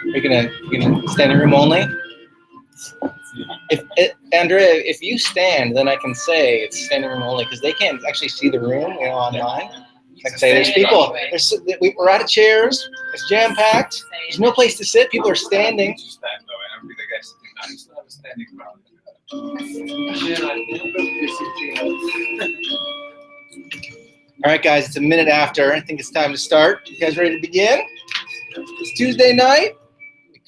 You're gonna standing room only. Andrea, if you stand, then I can say it's standing room only because they can't actually see the room, online. I can say there's people. We're out of chairs. It's jam packed. There's no place to sit. People are standing. All right, guys, it's a minute after. I think it's time to start. You guys ready to begin? It's Tuesday night. Let me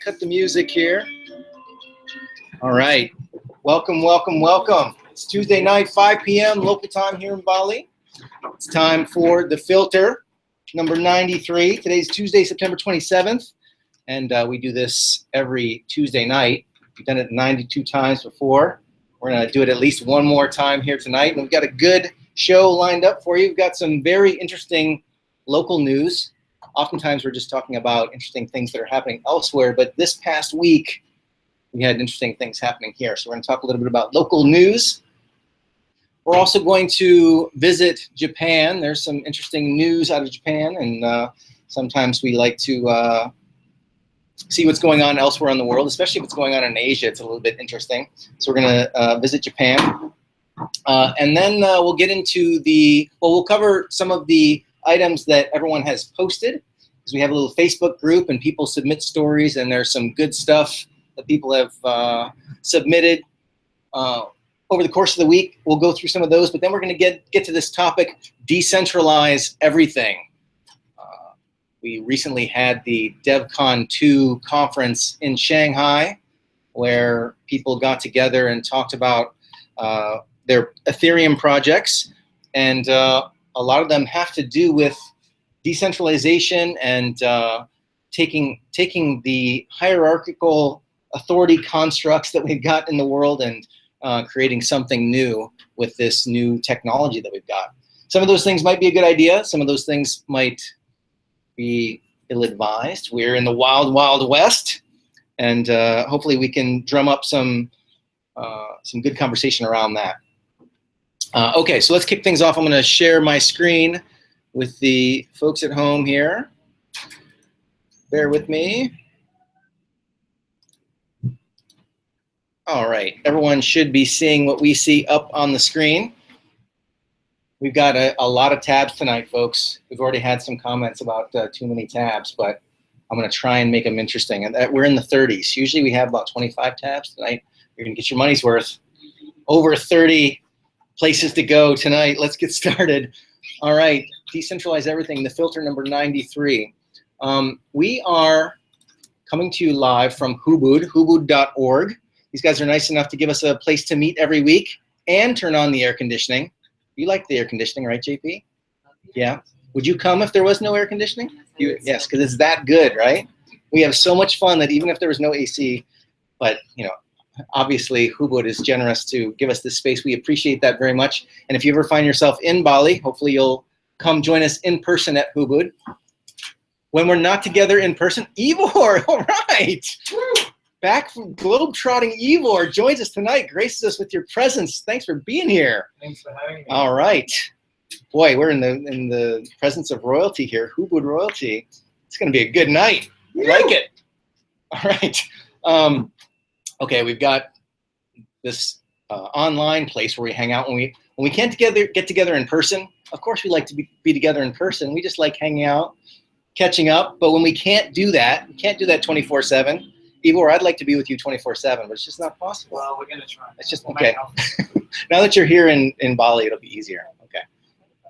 cut the music here. All right. Welcome, welcome, welcome. It's Tuesday night, 5 p.m. local time here in Bali. It's time for The Filter, number 93. Today's Tuesday, September 27th. And we do this every Tuesday night. We've done it 92 times before. We're going to do it at least one more time here tonight. And we've got a good show lined up for you. We've got some very interesting local news. Oftentimes we're just talking about interesting things that are happening elsewhere. But this past week, we had interesting things happening here. So we're going to talk a little bit about local news. We're also going to visit Japan. There's some interesting news out of Japan. And sometimes we like to see what's going on elsewhere in the world, especially if it's going on in Asia. It's a little bit interesting. So we're going to visit Japan. And then we'll get into we'll cover some of the items that everyone has posted. Because we have a little Facebook group and people submit stories, and there's some good stuff that people have submitted over the course of the week. We'll go through some of those, but then we're going to get to this topic, decentralize everything. We recently had the DevCon 2 conference in Shanghai, where people got together and talked about their Ethereum projects, and a lot of them have to do with decentralization and taking the hierarchical authority constructs that we've got in the world and creating something new with this new technology that we've got. Some of those things might be a good idea. Some of those things might be ill-advised. We're in the wild, wild west, and hopefully we can drum up some good conversation around that. Okay, so let's kick things off. I'm going to share my screen with the folks at home here. Bear with me. All right, everyone should be seeing what we see up on the screen. We've got a lot of tabs tonight, folks. We've already had some comments about too many tabs, but I'm going to try and make them interesting. And we're in the 30s. Usually we have about 25 tabs. Tonight you're going to get your money's worth. Over 30 places to go tonight. Let's get started. All right, decentralize everything, the filter number 93. We are coming to you live from Hubud, hubud.org. These guys are nice enough to give us a place to meet every week and turn on the air conditioning. You like the air conditioning, right, JP? Yeah. Would you come if there was no air conditioning? Yes, because it's that good, right? We have so much fun that even if there was no AC, but obviously Hubud is generous to give us this space. We appreciate that very much. And if you ever find yourself in Bali, hopefully you'll come join us in person at Hubud. When we're not together in person, Ivor, all right. Back from globetrotting Ivor joins us tonight, graces us with your presence. Thanks for being here. Thanks for having me. All right. Boy, we're in the presence of royalty here, Hubud royalty. It's going to be a good night. I like it. All right. Okay, we've got this online place where we hang out when we can't get together in person. Of course, we like to be together in person. We just like hanging out, catching up. But when we can't do that 24/7. Ivor, I'd like to be with you 24/7, but it's just not possible. Well, we're gonna try. It's just okay. Now that you're here in Bali, it'll be easier. Okay.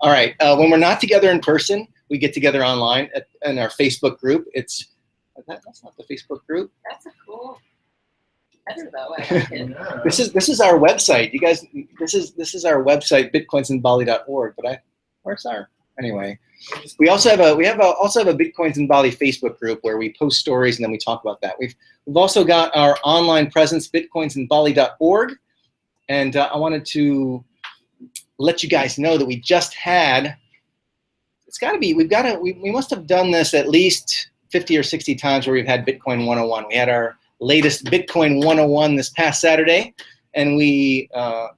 All right. When we're not together in person, we get together online in our Facebook group. That's not the Facebook group. That's a cool header, though. I like it. This is our website. You guys, this is our website, bitcoinsinbali.org. But where's our anyway? We also have a Bitcoins in Bali Facebook group where we post stories and then we talk about that. We've also got our online presence, bitcoinsinbali.org, and I wanted to let you guys know that we just had. We must have done this at least 50 or 60 times where we've had Bitcoin 101. We had our latest Bitcoin 101 this past Saturday, and we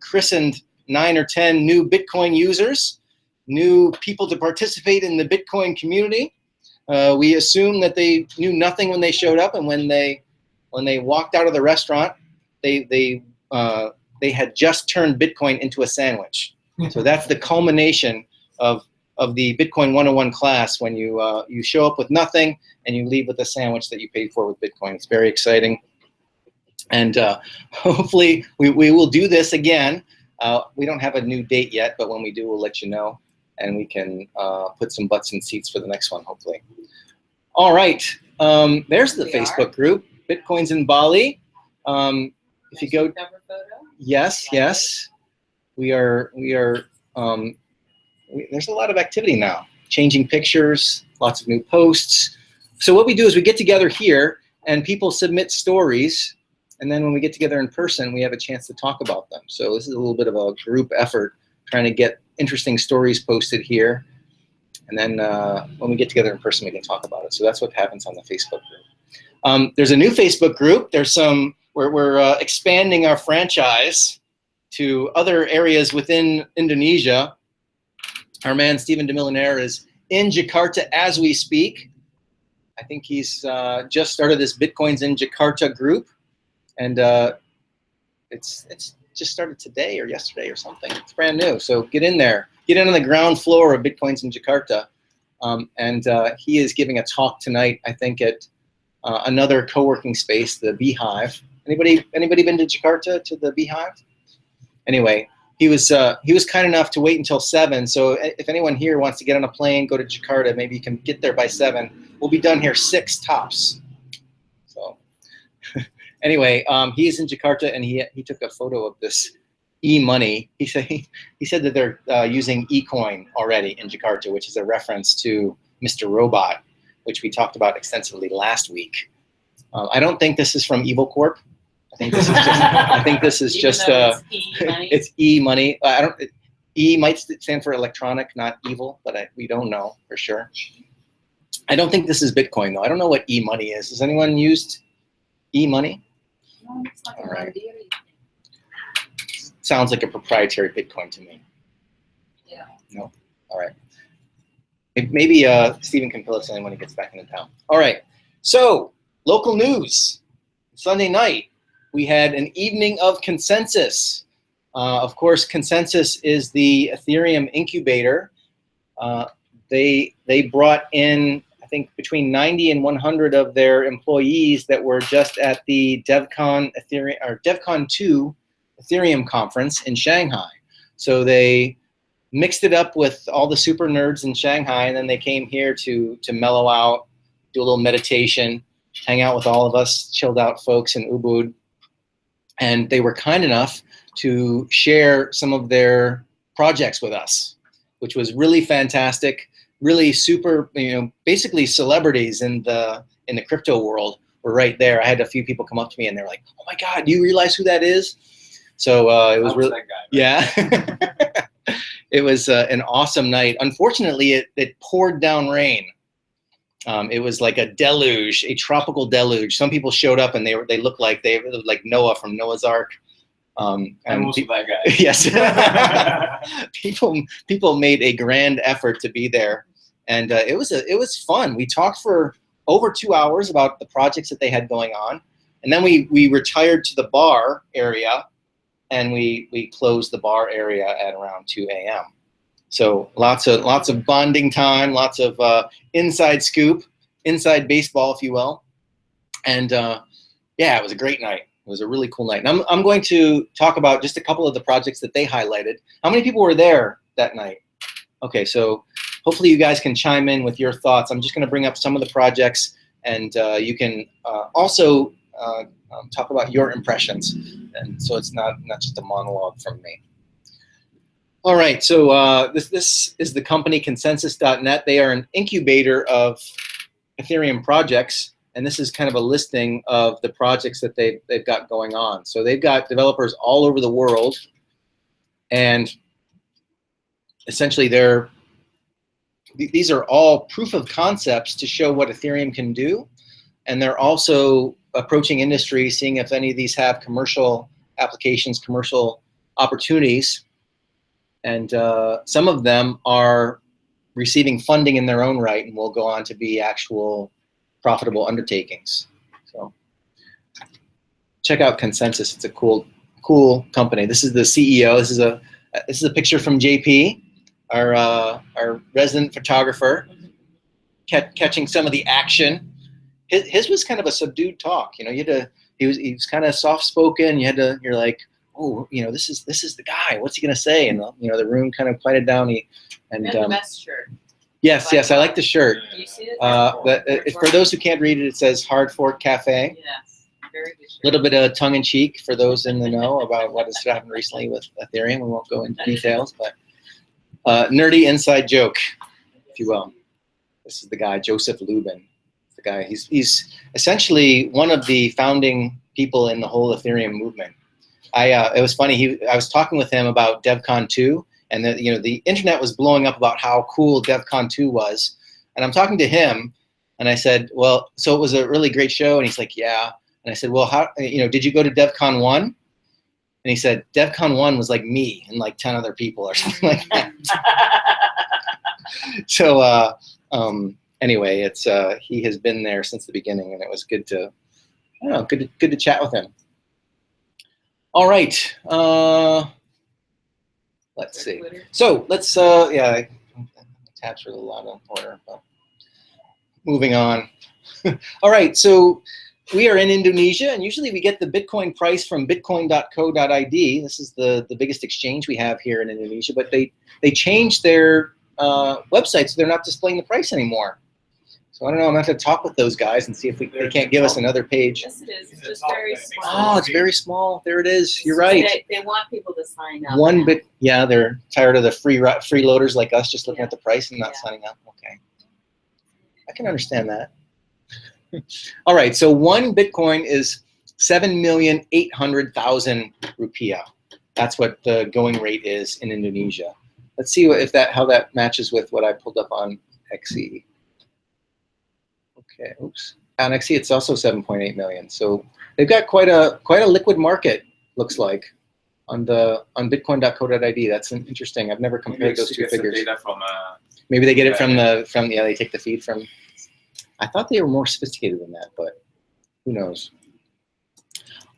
christened 9 or 10 new Bitcoin users, new people to participate in the Bitcoin community. We assumed that they knew nothing when they showed up, and when they walked out of the restaurant, they had just turned Bitcoin into a sandwich. So that's the culmination of the Bitcoin 101 class, when you show up with nothing and you leave with a sandwich that you paid for with Bitcoin. It's very exciting. And hopefully we will do this again. We don't have a new date yet, but when we do, we'll let you know, and we can put some butts in seats for the next one, hopefully. All right, there's the Facebook group, Bitcoins in Bali. If you go, yes, we are. There's a lot of activity now, changing pictures, lots of new posts. So what we do is we get together here, and people submit stories, and then when we get together in person, we have a chance to talk about them. So this is a little bit of a group effort, trying to get interesting stories posted here. And then when we get together in person, we can talk about it. So that's what happens on the Facebook group. There's a new Facebook group. There's some, we're expanding our franchise to other areas within Indonesia. Our man, Stephen DeMillionaire, is in Jakarta as we speak. I think he's just started this Bitcoins in Jakarta group. And it's just started today or yesterday or something. It's brand new. So get in there. Get in on the ground floor of Bitcoins in Jakarta. He is giving a talk tonight, I think, at another co-working space, the Beehive. Anybody been to Jakarta, to the Beehive? Anyway, he was kind enough to wait until 7. So if anyone here wants to get on a plane, go to Jakarta, maybe you can get there by 7. We'll be done here 6 tops. So anyway, he's in Jakarta, and he took a photo of this e-money. He said that they're using eCoin already in Jakarta, which is a reference to Mr. Robot, which we talked about extensively last week. I don't think this is from Evil Corp. I think this is just it's e-money. E might stand for electronic, not evil, but we don't know for sure. I don't think this is Bitcoin though. I don't know what e-money is. Has anyone used e-money? No, it's like all right. Sounds like a proprietary Bitcoin to me. Yeah. No? All right. Maybe Stephen can fill us in when he gets back into town. All right. So, local news. Sunday night, we had an evening of consensus. Of course, Consensus is the Ethereum incubator. They brought in, I think, between 90 and 100 of their employees that were just at the DevCon 2 Ethereum conference in Shanghai. So they mixed it up with all the super nerds in Shanghai, and then they came here to mellow out, do a little meditation, hang out with all of us chilled out folks in Ubud. And they were kind enough to share some of their projects with us, which was really fantastic, really super, basically celebrities in the crypto world were right there. I had a few people come up to me and they're like, "Oh my God, do you realize who that is?" So it was really, that guy, right? Yeah. It was an awesome night. Unfortunately, it poured down rain. It was like a deluge, a tropical deluge. Some people showed up and they looked like Noah from Noah's Ark. And also that guy. Yes. people made a grand effort to be there, and it was fun. We talked for over 2 hours about the projects that they had going on, and then we retired to the bar area, and we closed the bar area at around 2 a.m. So lots of bonding time, lots of inside scoop, inside baseball, if you will, and yeah, it was a great night. It was a really cool night. And I'm going to talk about just a couple of the projects that they highlighted. How many people were there that night? Okay, so hopefully you guys can chime in with your thoughts. I'm just going to bring up some of the projects, and you can also talk about your impressions. And so it's not just a monologue from me. All right, so this is the company Consensus.net. They are an incubator of Ethereum projects. And this is kind of a listing of the projects that they've got going on. So they've got developers all over the world, and essentially these are all proof of concepts to show what Ethereum can do, and they're also approaching industry, seeing if any of these have commercial applications, commercial opportunities, and some of them are receiving funding in their own right and will go on to be actual profitable undertakings. So check out Consensus. It's a cool company. This is the CEO. This is a picture from JP, our resident photographer, catching some of the action. His was kind of a subdued talk. You know, he was kind of soft spoken. You're like, oh, you know, this is the guy. What's he gonna say? And you know, the room kind of quieted down. The best shirt. Yes, I like the shirt. Do you see it? For those who can't read it, it says Hard Fork Cafe. Yes, very good shirt. A little bit of tongue in cheek for those in the know about what has happened recently with Ethereum. We won't go into details, but nerdy inside joke, if you will. This is the guy, Joseph Lubin. The guy. He's essentially one of the founding people in the whole Ethereum movement. It was funny. I was talking with him about DevCon 2. And the internet was blowing up about how cool DevCon 2 was. And I'm talking to him, and I said, well, so it was a really great show. And he's like, yeah. And I said, well, how, did you go to DevCon 1? And he said, DevCon 1 was like me and like 10 other people or something like that. So anyway, he has been there since the beginning, and it was good to chat with him. All right. Let's see. So let's, tabs are a lot of order, but moving on. All right, so we are in Indonesia, and usually we get the Bitcoin price from bitcoin.co.id. This is the biggest exchange we have here in Indonesia, but they changed their website, so they're not displaying the price anymore. So I don't know, I'm going to have to talk with those guys and see if they can't give us another page. Yes, it is. It's just very small. Oh, it's very small. There it is. You're right. They want people to sign up. Yeah, they're tired of the freeloaders like us just looking at the price and not signing up. Okay. I can understand that. All right, so one Bitcoin is 7,800,000 rupiah. That's what the going rate is in Indonesia. Let's see how that matches with what I pulled up on XE. Okay, oops. On XE, it's also 7.8 million. So they've got quite a liquid market, looks like, on bitcoin.co.id. That's interesting. I've never compared those two figures. Data from, maybe they get it from they take the feed from. I thought they were more sophisticated than that, but who knows?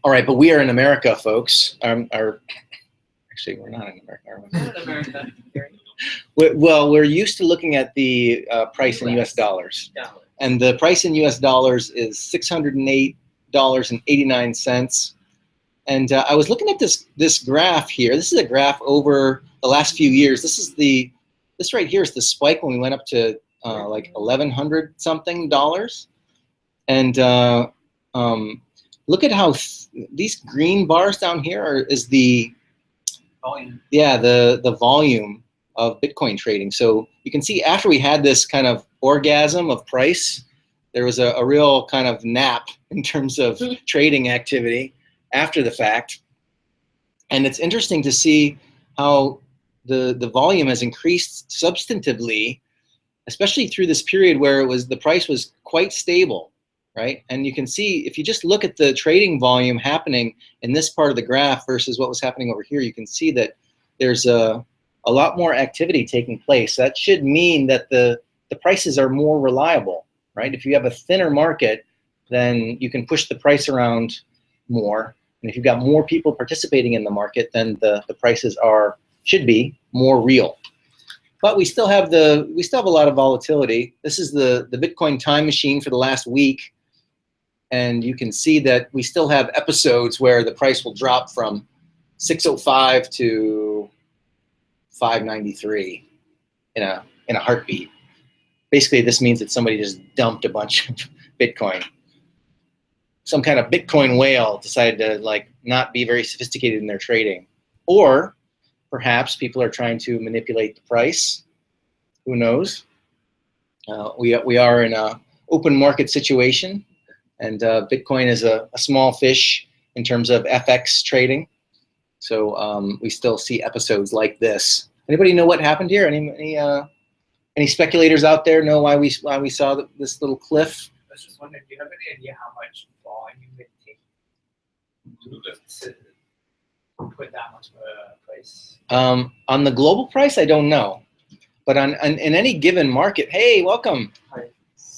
All right, but we are in America, folks. Actually, we're not in America, are we? We're in America. Well, we're used to looking at the price in US dollars. And the price in US dollars is $608.89. And I was looking at this graph here. This is a graph over the last few years. This right here is the spike when we went up to like $1,100 something dollars. And look at how these green bars down here is the volume. Yeah, the volume of Bitcoin trading. So you can see after we had this kind of orgasm of price, there was a real kind of nap in terms of trading activity after the fact. And it's interesting to see how the volume has increased substantively, especially through this period where the price was quite stable, right? And you can see, if you just look at the trading volume happening in this part of the graph versus what was happening over here, you can see that there's a lot more activity taking place. That should mean that the prices are more reliable, right? If you have a thinner market, then you can push the price around more. And if you've got more people participating in the market, then the prices should be more real. But we still have a lot of volatility. This is the Bitcoin time machine for the last week. And you can see that we still have episodes where the price will drop from 605 to 593 in a heartbeat. Basically, this means that somebody just dumped a bunch of Bitcoin. Some kind of Bitcoin whale decided to not be very sophisticated in their trading. Or perhaps people are trying to manipulate the price. Who knows? We are in an open market situation, and Bitcoin is a small fish in terms of FX trading. So we still see episodes like this. Anybody know what happened here? Any speculators out there know why we saw this little cliff? I was just wondering, do you have any idea how much volume it takes to put that much of a price? On the global price, I don't know. But in any given market, hey, welcome. Hi.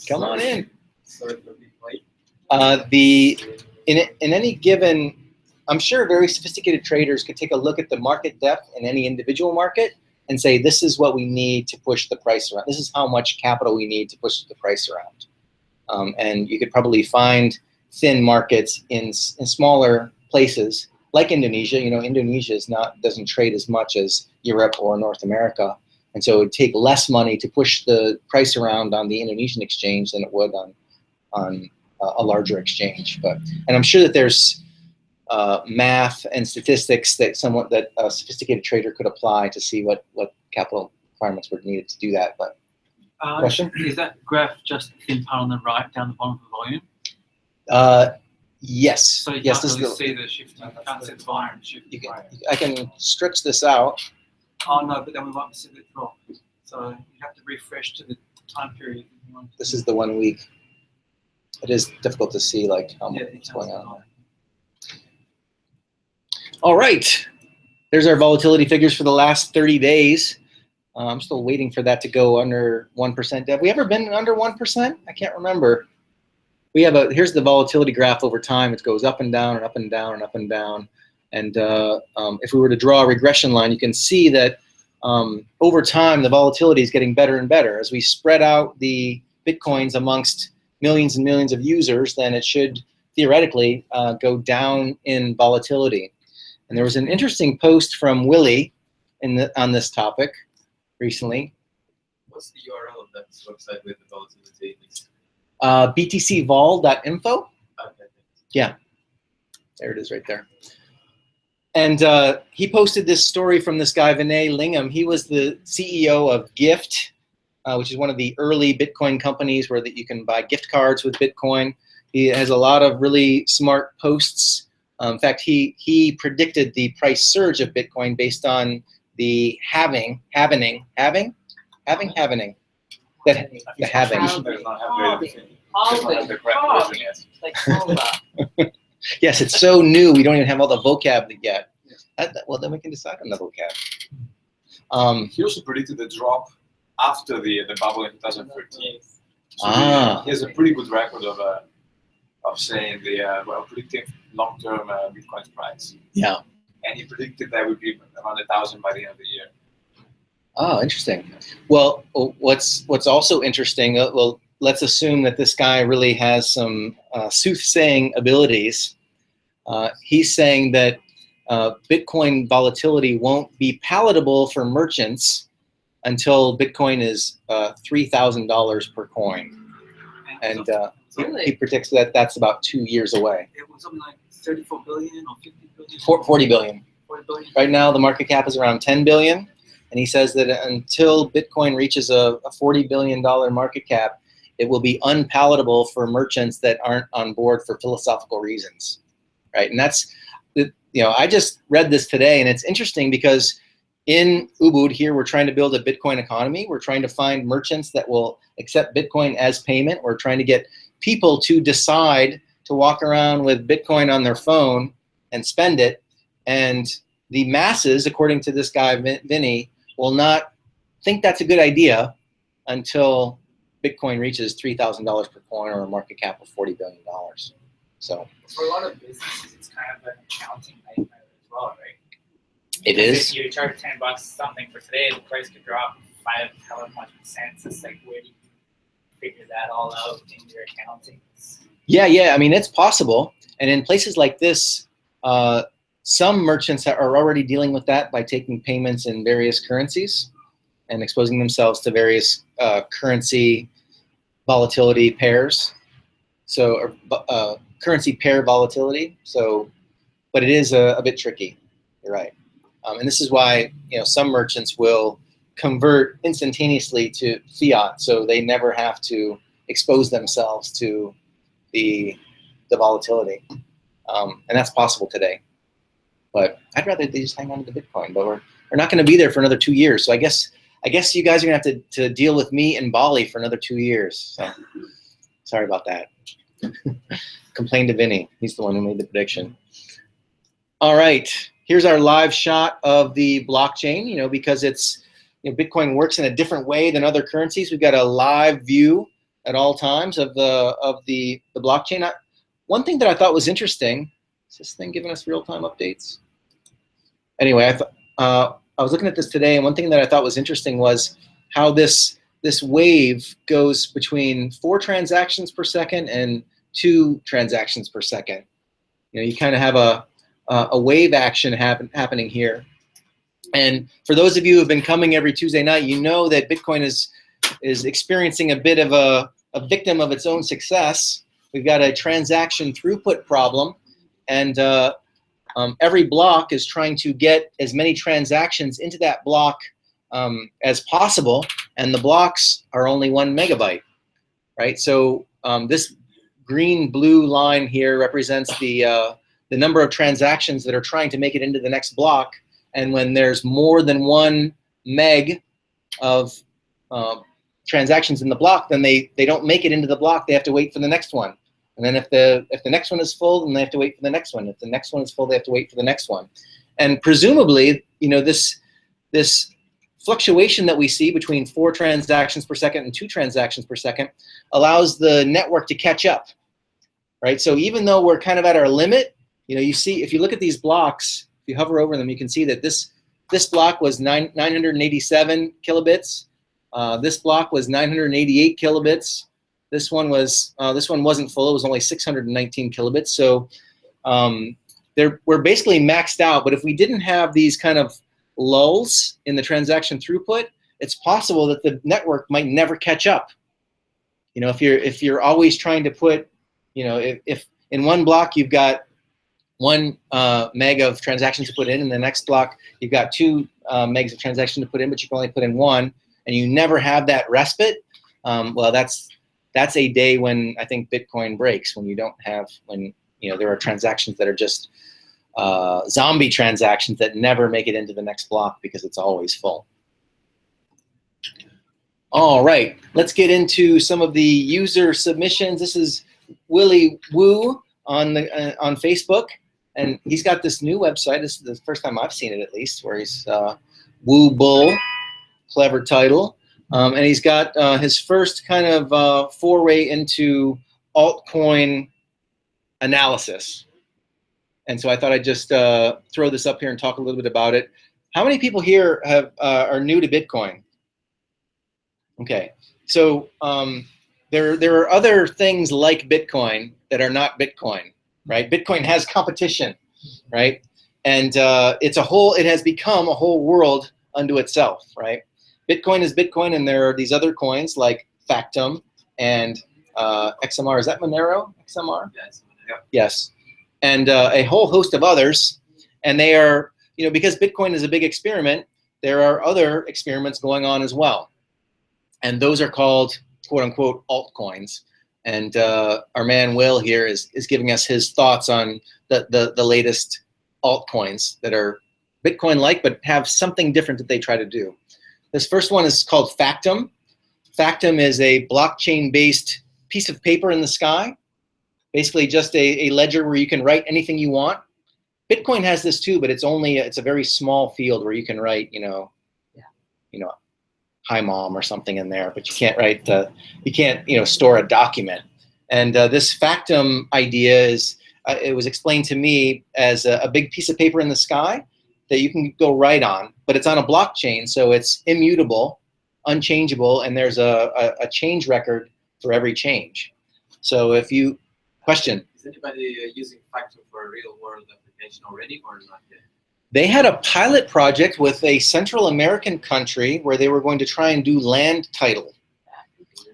Come on in. Sorry for being late. In any given, I'm sure very sophisticated traders could take a look at the market depth in any individual market and say, this is what we need to push the price around. This is how much capital we need to push the price around. And you could probably find thin markets in smaller places like Indonesia. You know, Indonesia doesn't trade as much as Europe or North America. And so it would take less money to push the price around on the Indonesian exchange than it would on a larger exchange. And I'm sure that there's math and statistics that a sophisticated trader could apply to see what capital requirements were needed to do that. But question? Is that graph just the thin part on the right down the bottom of the volume? Yes. So you yes, can't this really is see the shift. You can't see the volume shift. I can stretch this out. Oh no, but then we won't see the drop. So you have to refresh to the time period. This is the 1 week. It is difficult to see like what's going on there. All right. There's our volatility figures for the last 30 days. I'm still waiting for that to go under 1%. Have we ever been under 1%? I can't remember. Here's the volatility graph over time. It goes up and down and up and down and up and down. And if we were to draw a regression line, you can see that over time, the volatility is getting better and better. As we spread out the Bitcoins amongst millions and millions of users, then it should theoretically go down in volatility. And there was an interesting post from Willie on this topic recently. What's the URL of that website with the volatility? btcvol.info. Okay. Yeah, there it is right there. And he posted this story from this guy, Vinay Lingam. He was the CEO of Gift, which is one of the early Bitcoin companies where you can buy gift cards with Bitcoin. He has a lot of really smart posts. In fact, he predicted the price surge of Bitcoin based on the halving. Yes, it's so new, we don't even have all the vocab yet. Well, then we can decide on the vocab. He also predicted the drop after the bubble in 2013. So he has a pretty good record of saying predicting long-term Bitcoin's price. Yeah. And he predicted that would be around 1,000 by the end of the year. Oh, interesting. Well, what's also interesting, well, let's assume that this guy really has some soothsaying abilities. He's saying that Bitcoin volatility won't be palatable for merchants until Bitcoin is $3,000 per coin. And he predicts that that's about 2 years away. It was something like 34 billion or 50 billion? 40 billion. 40 billion. Right now, the market cap is around 10 billion. And he says that until Bitcoin reaches a $40 billion market cap, it will be unpalatable for merchants that aren't on board for philosophical reasons, right? And that's, I just read this today, and it's interesting because in Ubud here, we're trying to build a Bitcoin economy. We're trying to find merchants that will accept Bitcoin as payment. We're trying to get people to decide to walk around with Bitcoin on their phone and spend it. And the masses, according to this guy, Vinny, will not think that's a good idea until Bitcoin reaches $3,000 per coin or a market cap of $40 billion. So for a lot of businesses, it's kind of an accounting nightmare as well, right? It is. If you charge $10 something for today, the price could drop 5 however much cents. It's like, where do you figure that all out in your accounting? Yeah. I mean, it's possible. And in places like this, some merchants are already dealing with that by taking payments in various currencies and exposing themselves to various currency volatility pairs. So, currency pair volatility. So, but it is a bit tricky. You're right. And this is why some merchants will convert instantaneously to fiat, so they never have to expose themselves to the volatility. And that's possible today. But I'd rather they just hang on to the Bitcoin. But we're not going to be there for another 2 years. So I guess you guys are going to have to deal with me in Bali for another 2 years. So sorry about that. Complain to Vinny. He's the one who made the prediction. All right. Here's our live shot of the blockchain. Because it's Bitcoin works in a different way than other currencies. We've got a live view at all times of the blockchain. One thing that I thought was interesting, is this thing giving us real-time updates? Anyway, I was looking at this today, and one thing that I thought was interesting was how this wave goes between 4 transactions per second and 2 transactions per second. You kind of have a wave action happening here. And for those of you who have been coming every Tuesday night, you know that Bitcoin is experiencing a bit of a victim of its own success. We've got a transaction throughput problem, and every block is trying to get as many transactions into that block as possible, and the blocks are only 1 megabyte, right? So this green-blue line here represents the number of transactions that are trying to make it into the next block. And when there's more than 1 meg of transactions in the block, then they don't make it into the block. They have to wait for the next one. And then if the next one is full, then they have to wait for the next one. If the next one is full, they have to wait for the next one. And presumably, this fluctuation that we see between 4 transactions per second and 2 transactions per second allows the network to catch up, right? So even though we're kind of at our limit, you see, if you look at these blocks, if you hover over them, you can see that this block was 987 kilobits. This block was 988 kilobits. This one wasn't full. It was only 619 kilobits. So we're basically maxed out. But if we didn't have these kind of lulls in the transaction throughput, it's possible that the network might never catch up. If you're always trying to put, if in one block you've got 1 meg of transactions to put in the next block you've got 2 megs of transactions to put in, but you can only put in 1, and you never have that respite, well, that's a day when I think Bitcoin breaks, when there are transactions that are just zombie transactions that never make it into the next block because it's always full. All right, let's get into some of the user submissions. This is Willie Woo on Facebook. And he's got this new website. This is the first time I've seen it, at least, where he's Woo Bull, clever title. And he's got his first kind of foray into altcoin analysis. And so I thought I'd just throw this up here and talk a little bit about it. How many people here are new to Bitcoin? Okay, so there are other things like Bitcoin that are not Bitcoin. Right? Bitcoin has competition, right? And it has become a whole world unto itself, right? Bitcoin is Bitcoin, and there are these other coins like Factum and XMR. Is that Monero? XMR? Yes. Yes. And a whole host of others. And they are, because Bitcoin is a big experiment, there are other experiments going on as well. And those are called, quote unquote, altcoins. And our man Will here is giving us his thoughts on the latest altcoins that are Bitcoin-like but have something different that they try to do. This first one is called Factum. Factum is a blockchain-based piece of paper in the sky, basically just a ledger where you can write anything you want. Bitcoin has this too, but it's a very small field where you can write, hi mom or something in there, but you can't write store a document. And this Factum idea it was explained to me as a big piece of paper in the sky that you can go write on, but it's on a blockchain, so it's immutable, unchangeable, and there's a change record for every change. So question. Is anybody using Factum for a real world application already or not yet? They had a pilot project with a Central American country where they were going to try and do land title.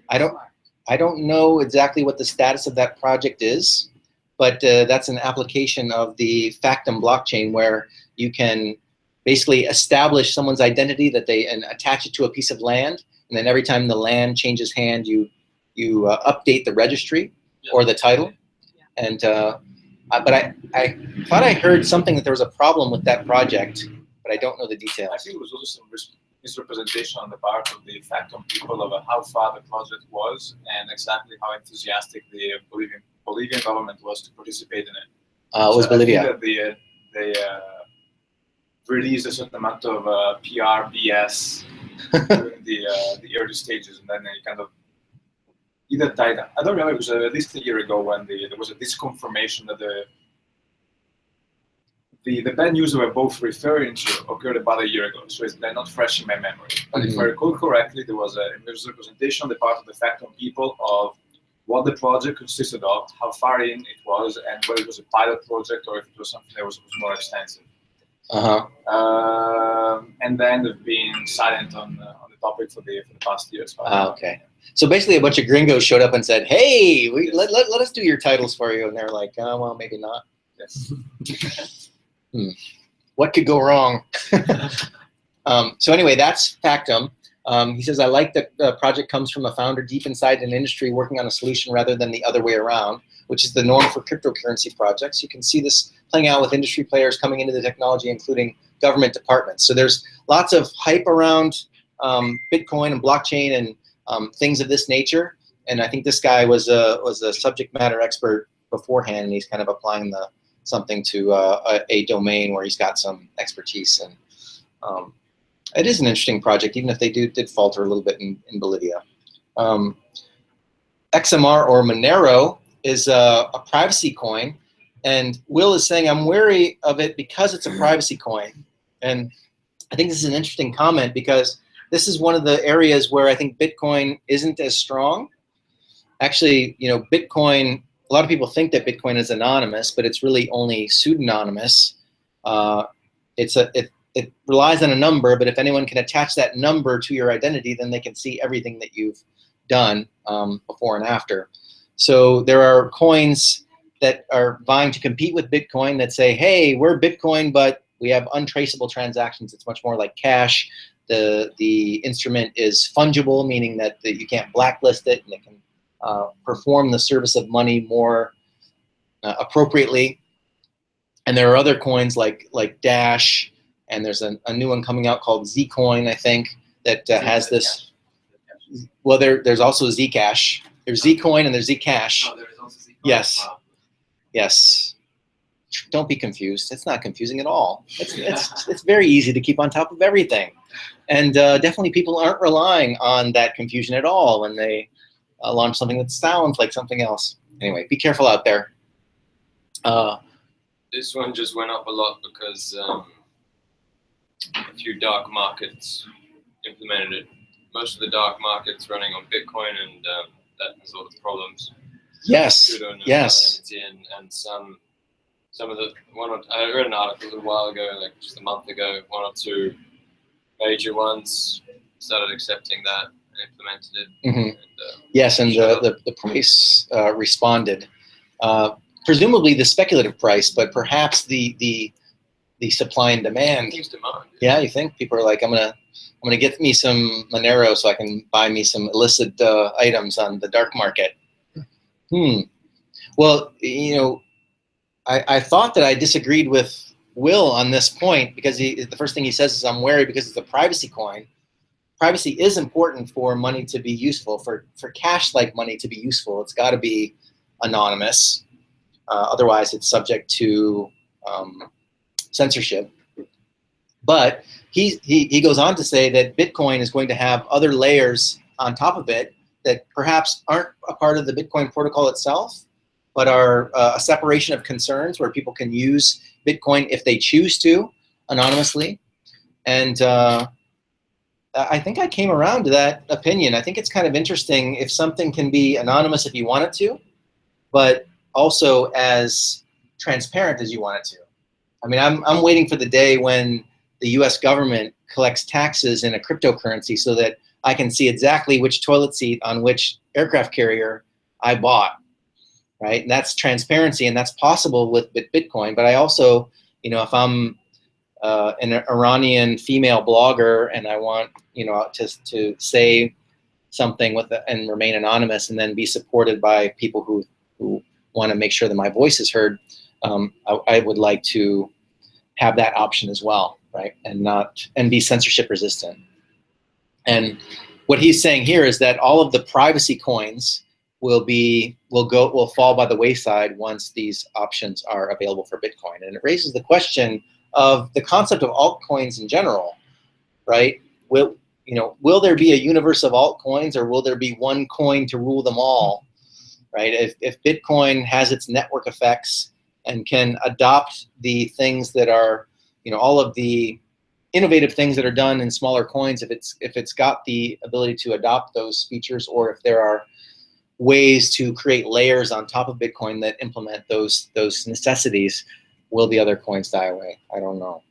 I don't know exactly what the status of that project is, but that's an application of the Factum blockchain where you can basically establish someone's identity and attach it to a piece of land, and then every time the land changes hand, you update the registry or the title. And but I thought I heard something that there was a problem with that project, but I don't know the details. I think it was also some misrepresentation on the part of the Factum people of how far the project was and exactly how enthusiastic the Bolivian government was to participate in it. It was Bolivia. I think that they released a certain amount of PR BS during the early stages, and then it kind of either died. I don't remember. It was at least a year ago when there was a disconfirmation that the bad news we were both referring to occurred about a year ago, so they're not fresh in my memory. But if I recall correctly, there was a representation on the part of the Factom people of what the project consisted of, how far in it was, and whether it was a pilot project or if it was something that was more extensive. And then they've been silent on the topic for the past years. Okay. So basically, a bunch of gringos showed up and said, "Hey, let us do your titles for you," and they're like, "Oh, well, maybe not." Yes. What could go wrong? So anyway, that's Factom. He says, I like that the project comes from a founder deep inside an industry working on a solution rather than the other way around, which is the norm for cryptocurrency projects. You can see this playing out with industry players coming into the technology, including government departments. So there's lots of hype around Bitcoin and blockchain and things of this nature. And I think this guy was a subject matter expert beforehand, and he's kind of applying something to a domain where he's got some expertise. And it is an interesting project, even if they did falter a little bit in Bolivia. XMR or Monero is a privacy coin, and Will is saying, I'm wary of it because it's a privacy coin. And I think this is an interesting comment because this is one of the areas where I think Bitcoin isn't as strong. Actually, you know, Bitcoin, a lot of people think that Bitcoin is anonymous, but it's really only pseudonymous. It relies on a number, but if anyone can attach that number to your identity, then they can see everything that you've done before and after. So there are coins that are vying to compete with Bitcoin that say, hey, we're Bitcoin, but we have untraceable transactions. It's much more like cash. The instrument is fungible, meaning that you can't blacklist it, and it can perform the service of money more appropriately. And there are other coins like Dash, and there's a new one coming out called Zcoin, I think, that has this. Well, there's also Zcash. There's Zcoin and there's Zcash. Oh, there is also Zcoin. Yes. Wow. Yes. Don't be confused. It's not confusing at all. It's very easy to keep on top of everything. And definitely people aren't relying on that confusion at all when they launch something that sounds like something else. Anyway, be careful out there. This one just went up a lot because a few dark markets implemented it. Most of the dark markets running on Bitcoin, and that has all the problems. Yes. Yes. And some of the I read an article a little while ago, like just a month ago, one or two major ones started accepting that and implemented it. Mm-hmm. And, yes, and the price responded. Presumably the speculative price, but perhaps the supply and demand. Seems demand. Yeah, you think people are like, I'm gonna get me some Monero so I can buy me some illicit items on the dark market. Well, you know, I thought that I disagreed with Will on this point because the first thing he says is I'm wary because it's a privacy coin. Privacy is important for money to be useful, for cash-like money to be useful. It's got to be anonymous. Otherwise, it's subject to censorship. But he goes on to say that Bitcoin is going to have other layers on top of it that perhaps aren't a part of the Bitcoin protocol itself, but are a separation of concerns where people can use Bitcoin if they choose to anonymously. And I think I came around to that opinion. I think it's kind of interesting if something can be anonymous if you want it to, but also as transparent as you want it to. I mean, I'm waiting for the day when the US government collects taxes in a cryptocurrency so that I can see exactly which toilet seat on which aircraft carrier I bought, right? And that's transparency, and that's possible with Bitcoin. But I also, you know, if I'm an Iranian female blogger and I want, you know, to say something and remain anonymous and then be supported by people who want to make sure that my voice is heard, I would like to have that option as well, right? And be censorship resistant. And what he's saying here is that all of the privacy coins will fall by the wayside once these options are available for Bitcoin. And it raises the question of the concept of altcoins in general, right? will there be a universe of altcoins, or will there be one coin to rule them all, right? If Bitcoin has its network effects and can adopt the things that are, all of the innovative things that are done in smaller coins, if it's got the ability to adopt those features, or if there are ways to create layers on top of Bitcoin that implement those necessities, will the other coins die away? I don't know.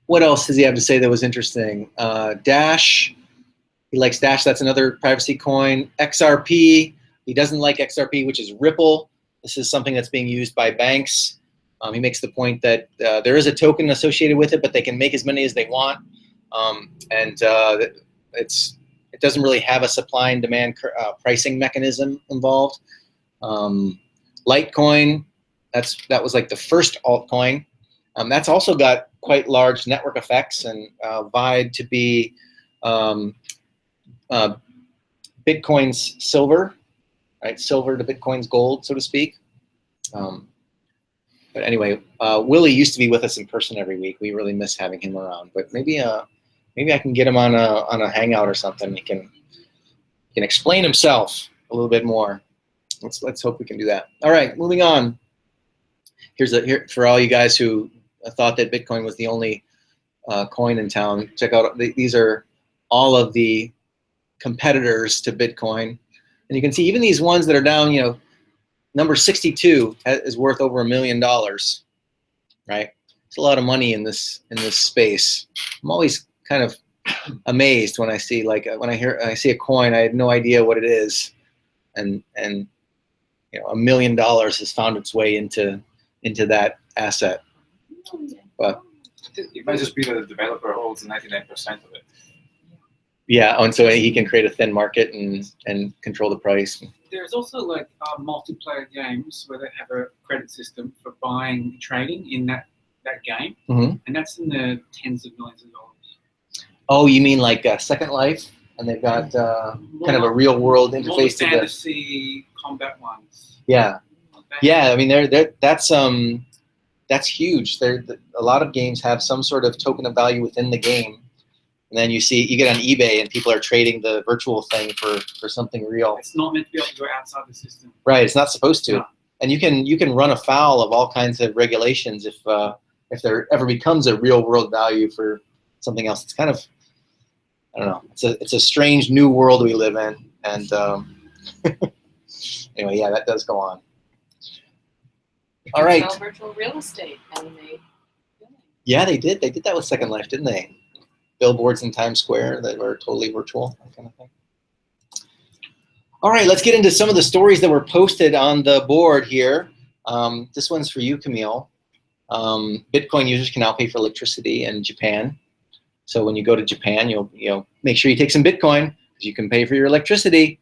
What else does he have to say that was interesting? Dash, he likes Dash. That's another privacy coin. XRP, he doesn't like XRP, which is Ripple. This is something that's being used by banks. He makes the point that there is a token associated with it, but they can make as many as they want, it doesn't really have a supply and demand pricing mechanism involved. Litecoin, that was like the first altcoin. That's also got quite large network effects and vied to be Bitcoin's silver, right? Silver to Bitcoin's gold, so to speak. But anyway, Willie used to be with us in person every week. We really miss having him around. But maybe I can get him on a hangout or something. He can explain himself a little bit more. Let's hope we can do that. All right, moving on. Here for all you guys who thought that Bitcoin was the only coin in town. Check out, these are all of the competitors to Bitcoin, and you can see even these ones that are down. Number 62 is worth over $1 million, right? It's a lot of money in this space. I'm always kind of amazed when I see when I see a coin, I have no idea what it is, and $1 million has found its way into that asset. But it might just be that the developer holds 99% of it. Yeah, and so he can create a thin market and control the price. There's also multiplayer games where they have a credit system for buying and trading in that game, and that's in the tens of millions of dollars. Oh, you mean like Second Life? And they've got kind of a real world interface to the fantasy combat ones. Yeah, yeah. I mean, that's huge. A lot of games have some sort of token of value within the game. And then you get on eBay and people are trading the virtual thing for something real. It's not meant to be able to go outside the system. Right, it's not supposed to. No. And you can run afoul of all kinds of regulations if there ever becomes a real world value for something else. It's kind of, I don't know. It's a strange new world we live in. And anyway, yeah, that does go on. All right. Sell virtual real estate, and Yeah, they did. They did that with Second Life, didn't they? Billboards in Times Square that were totally virtual, that kind of thing. All right, let's get into some of the stories that were posted on the board here. This one's for you, Camille. Bitcoin users can now pay for electricity in Japan. So when you go to Japan, you'll make sure you take some Bitcoin because you can pay for your electricity.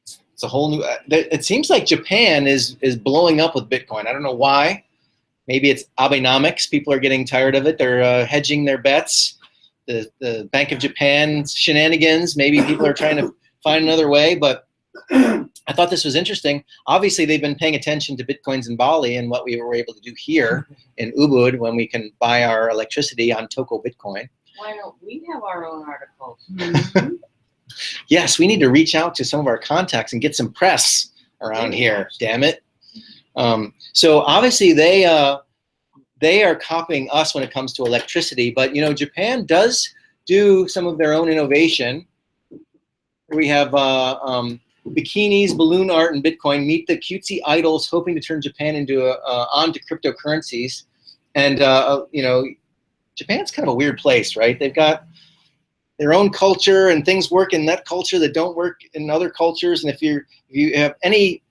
It's a whole new. It seems like Japan is blowing up with Bitcoin. I don't know why. Maybe it's Abenomics. People are getting tired of it. They're hedging their bets. The Bank of Japan shenanigans. Maybe people are trying to find another way, but I thought this was interesting. Obviously, they've been paying attention to Bitcoins in Bali and what we were able to do here in Ubud when we can buy our electricity on Toko Bitcoin. why don't we have our own articles? Yes, we need to reach out to some of our contacts and get some press around here. Damn it. So obviously they are copying us when it comes to electricity, but Japan does do some of their own innovation. We have bikinis, balloon art, and Bitcoin meet the cutesy idols hoping to turn Japan onto cryptocurrencies. And Japan's kind of a weird place, right? They've got their own culture, and things work in that culture that don't work in other cultures. And if you have any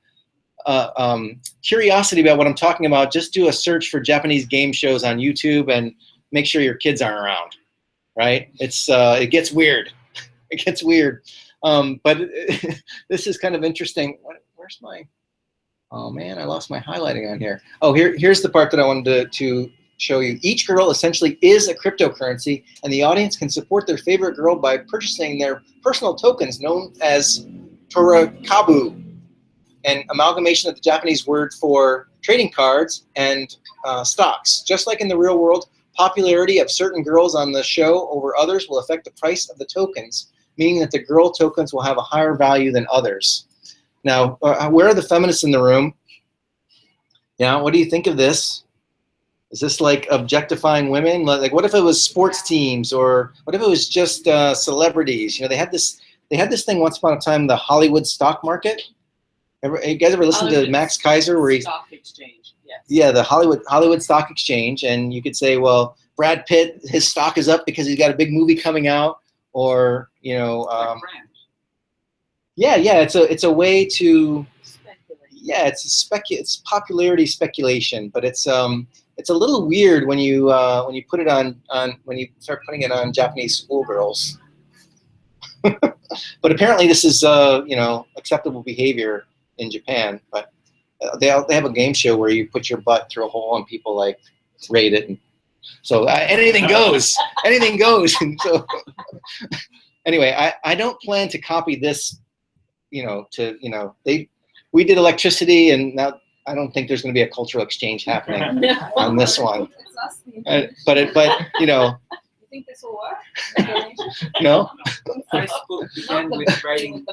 curiosity about what I'm talking about, just do a search for Japanese game shows on YouTube and make sure your kids aren't around, right? It gets weird. It gets weird. But this is kind of interesting. Where's my, oh man, I lost my highlighting on here. Oh, here's the part that I wanted to show you. Each girl essentially is a cryptocurrency, and the audience can support their favorite girl by purchasing their personal tokens known as torakabu, an amalgamation of the Japanese word for trading cards and stocks. Just like in the real world, popularity of certain girls on the show over others will affect the price of the tokens, meaning that the girl tokens will have a higher value than others. Now, where are the feminists in the room? Yeah, what do you think of this? Is this like objectifying women? Like, what if it was sports teams, or what if it was just celebrities? You know, they had this thing once upon a time, the Hollywood stock market. You guys ever listen to Max Kaiser, where he stock exchange? Yes. Yeah, the Hollywood Stock Exchange, and you could say, well, Brad Pitt, his stock is up because he's got a big movie coming out, or you know, yeah, it's a way to Speculate. Yeah, it's popularity speculation, but it's a little weird when you put it on when you start putting it on Japanese schoolgirls. But apparently this is you know, acceptable behavior in Japan. But they have a game show where you put your butt through a hole and people like rate it, and so anything goes, anything goes. And so anyway, I don't plan to copy this. You know, we did electricity, and now I don't think there's going to be a cultural exchange happening on this one. But you know. You think this will work? No. Facebook began with rating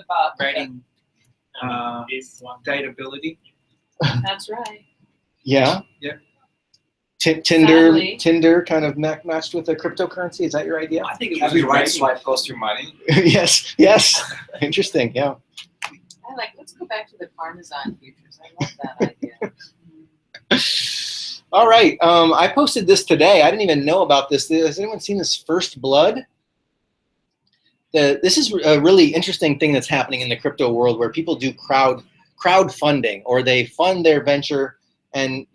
This one. dateability. That's right. Yeah. Yep. Sadly. Tinder kind of matched with a cryptocurrency. Is that your idea? I think it was Every right rating. swipe costs you money. Yes. Interesting. Yeah. I like. Let's go back to the Parmesan futures. I love that idea. All right. I posted this today. I didn't even know about this. Has anyone seen this First Blood? This is a really interesting thing that's happening in the crypto world, where people do crowdfunding, or they fund their venture, and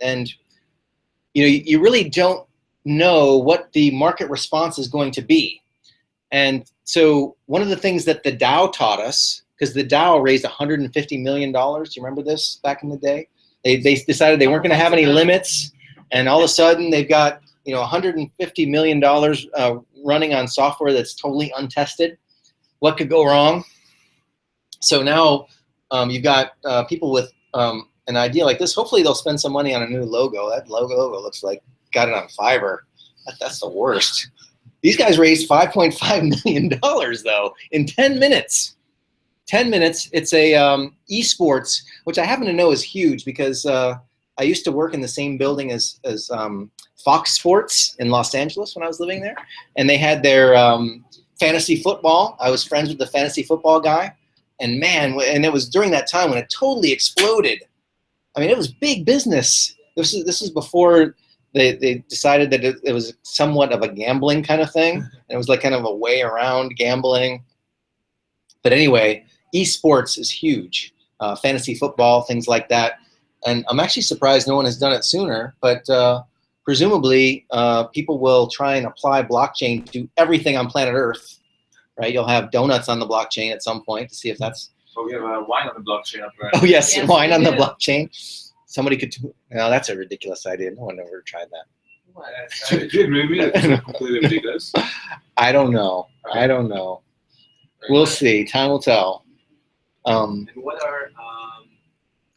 you know, you really don't know what the market response is going to be. And so one of the things that the DAO taught us, because the DAO raised $150 million. Do you remember this back in the day? They decided they weren't going to have any limits, and all of a sudden they've got, you know, $150 million running on software that's totally untested. What could go wrong? So now you've got people with an idea like this. Hopefully they'll spend some money on a new logo. That logo looks like got it on Fiverr. That's the worst. These guys raised $5.5 million though in 10 minutes. 10 minutes. It's a esports, which I happen to know is huge because I used to work in the same building as Fox Sports in Los Angeles when I was living there, and they had their fantasy football. I was friends with the fantasy football guy, and man, and it was during that time when it totally exploded. I mean, it was big business. This is before they decided that it was somewhat of a gambling kind of thing, and it was like kind of a way around gambling. But anyway, esports is huge. Fantasy football, things like that. And I'm actually surprised no one has done it sooner, but presumably people will try and apply blockchain to everything on planet Earth, right? You'll have donuts on the blockchain at some point to see if that's... So we have wine on the blockchain apparently. Oh yes, Yes, wine we on the do. blockchain. Somebody could... No, that's a ridiculous idea. No one ever tried that. What? Do you agree with me that it's completely ridiculous? I don't know. I don't know. We'll see. Time will tell. And what are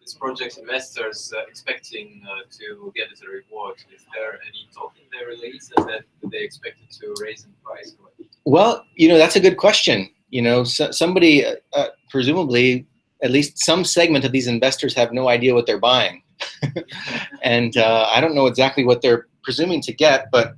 this project's investors expecting to get as a reward? Is there any token they release, and that they expected to raise in price? Well, you know, that's a good question. You know, somebody, presumably, at least some segment of these investors have no idea what they're buying. And I don't know exactly what they're presuming to get, but,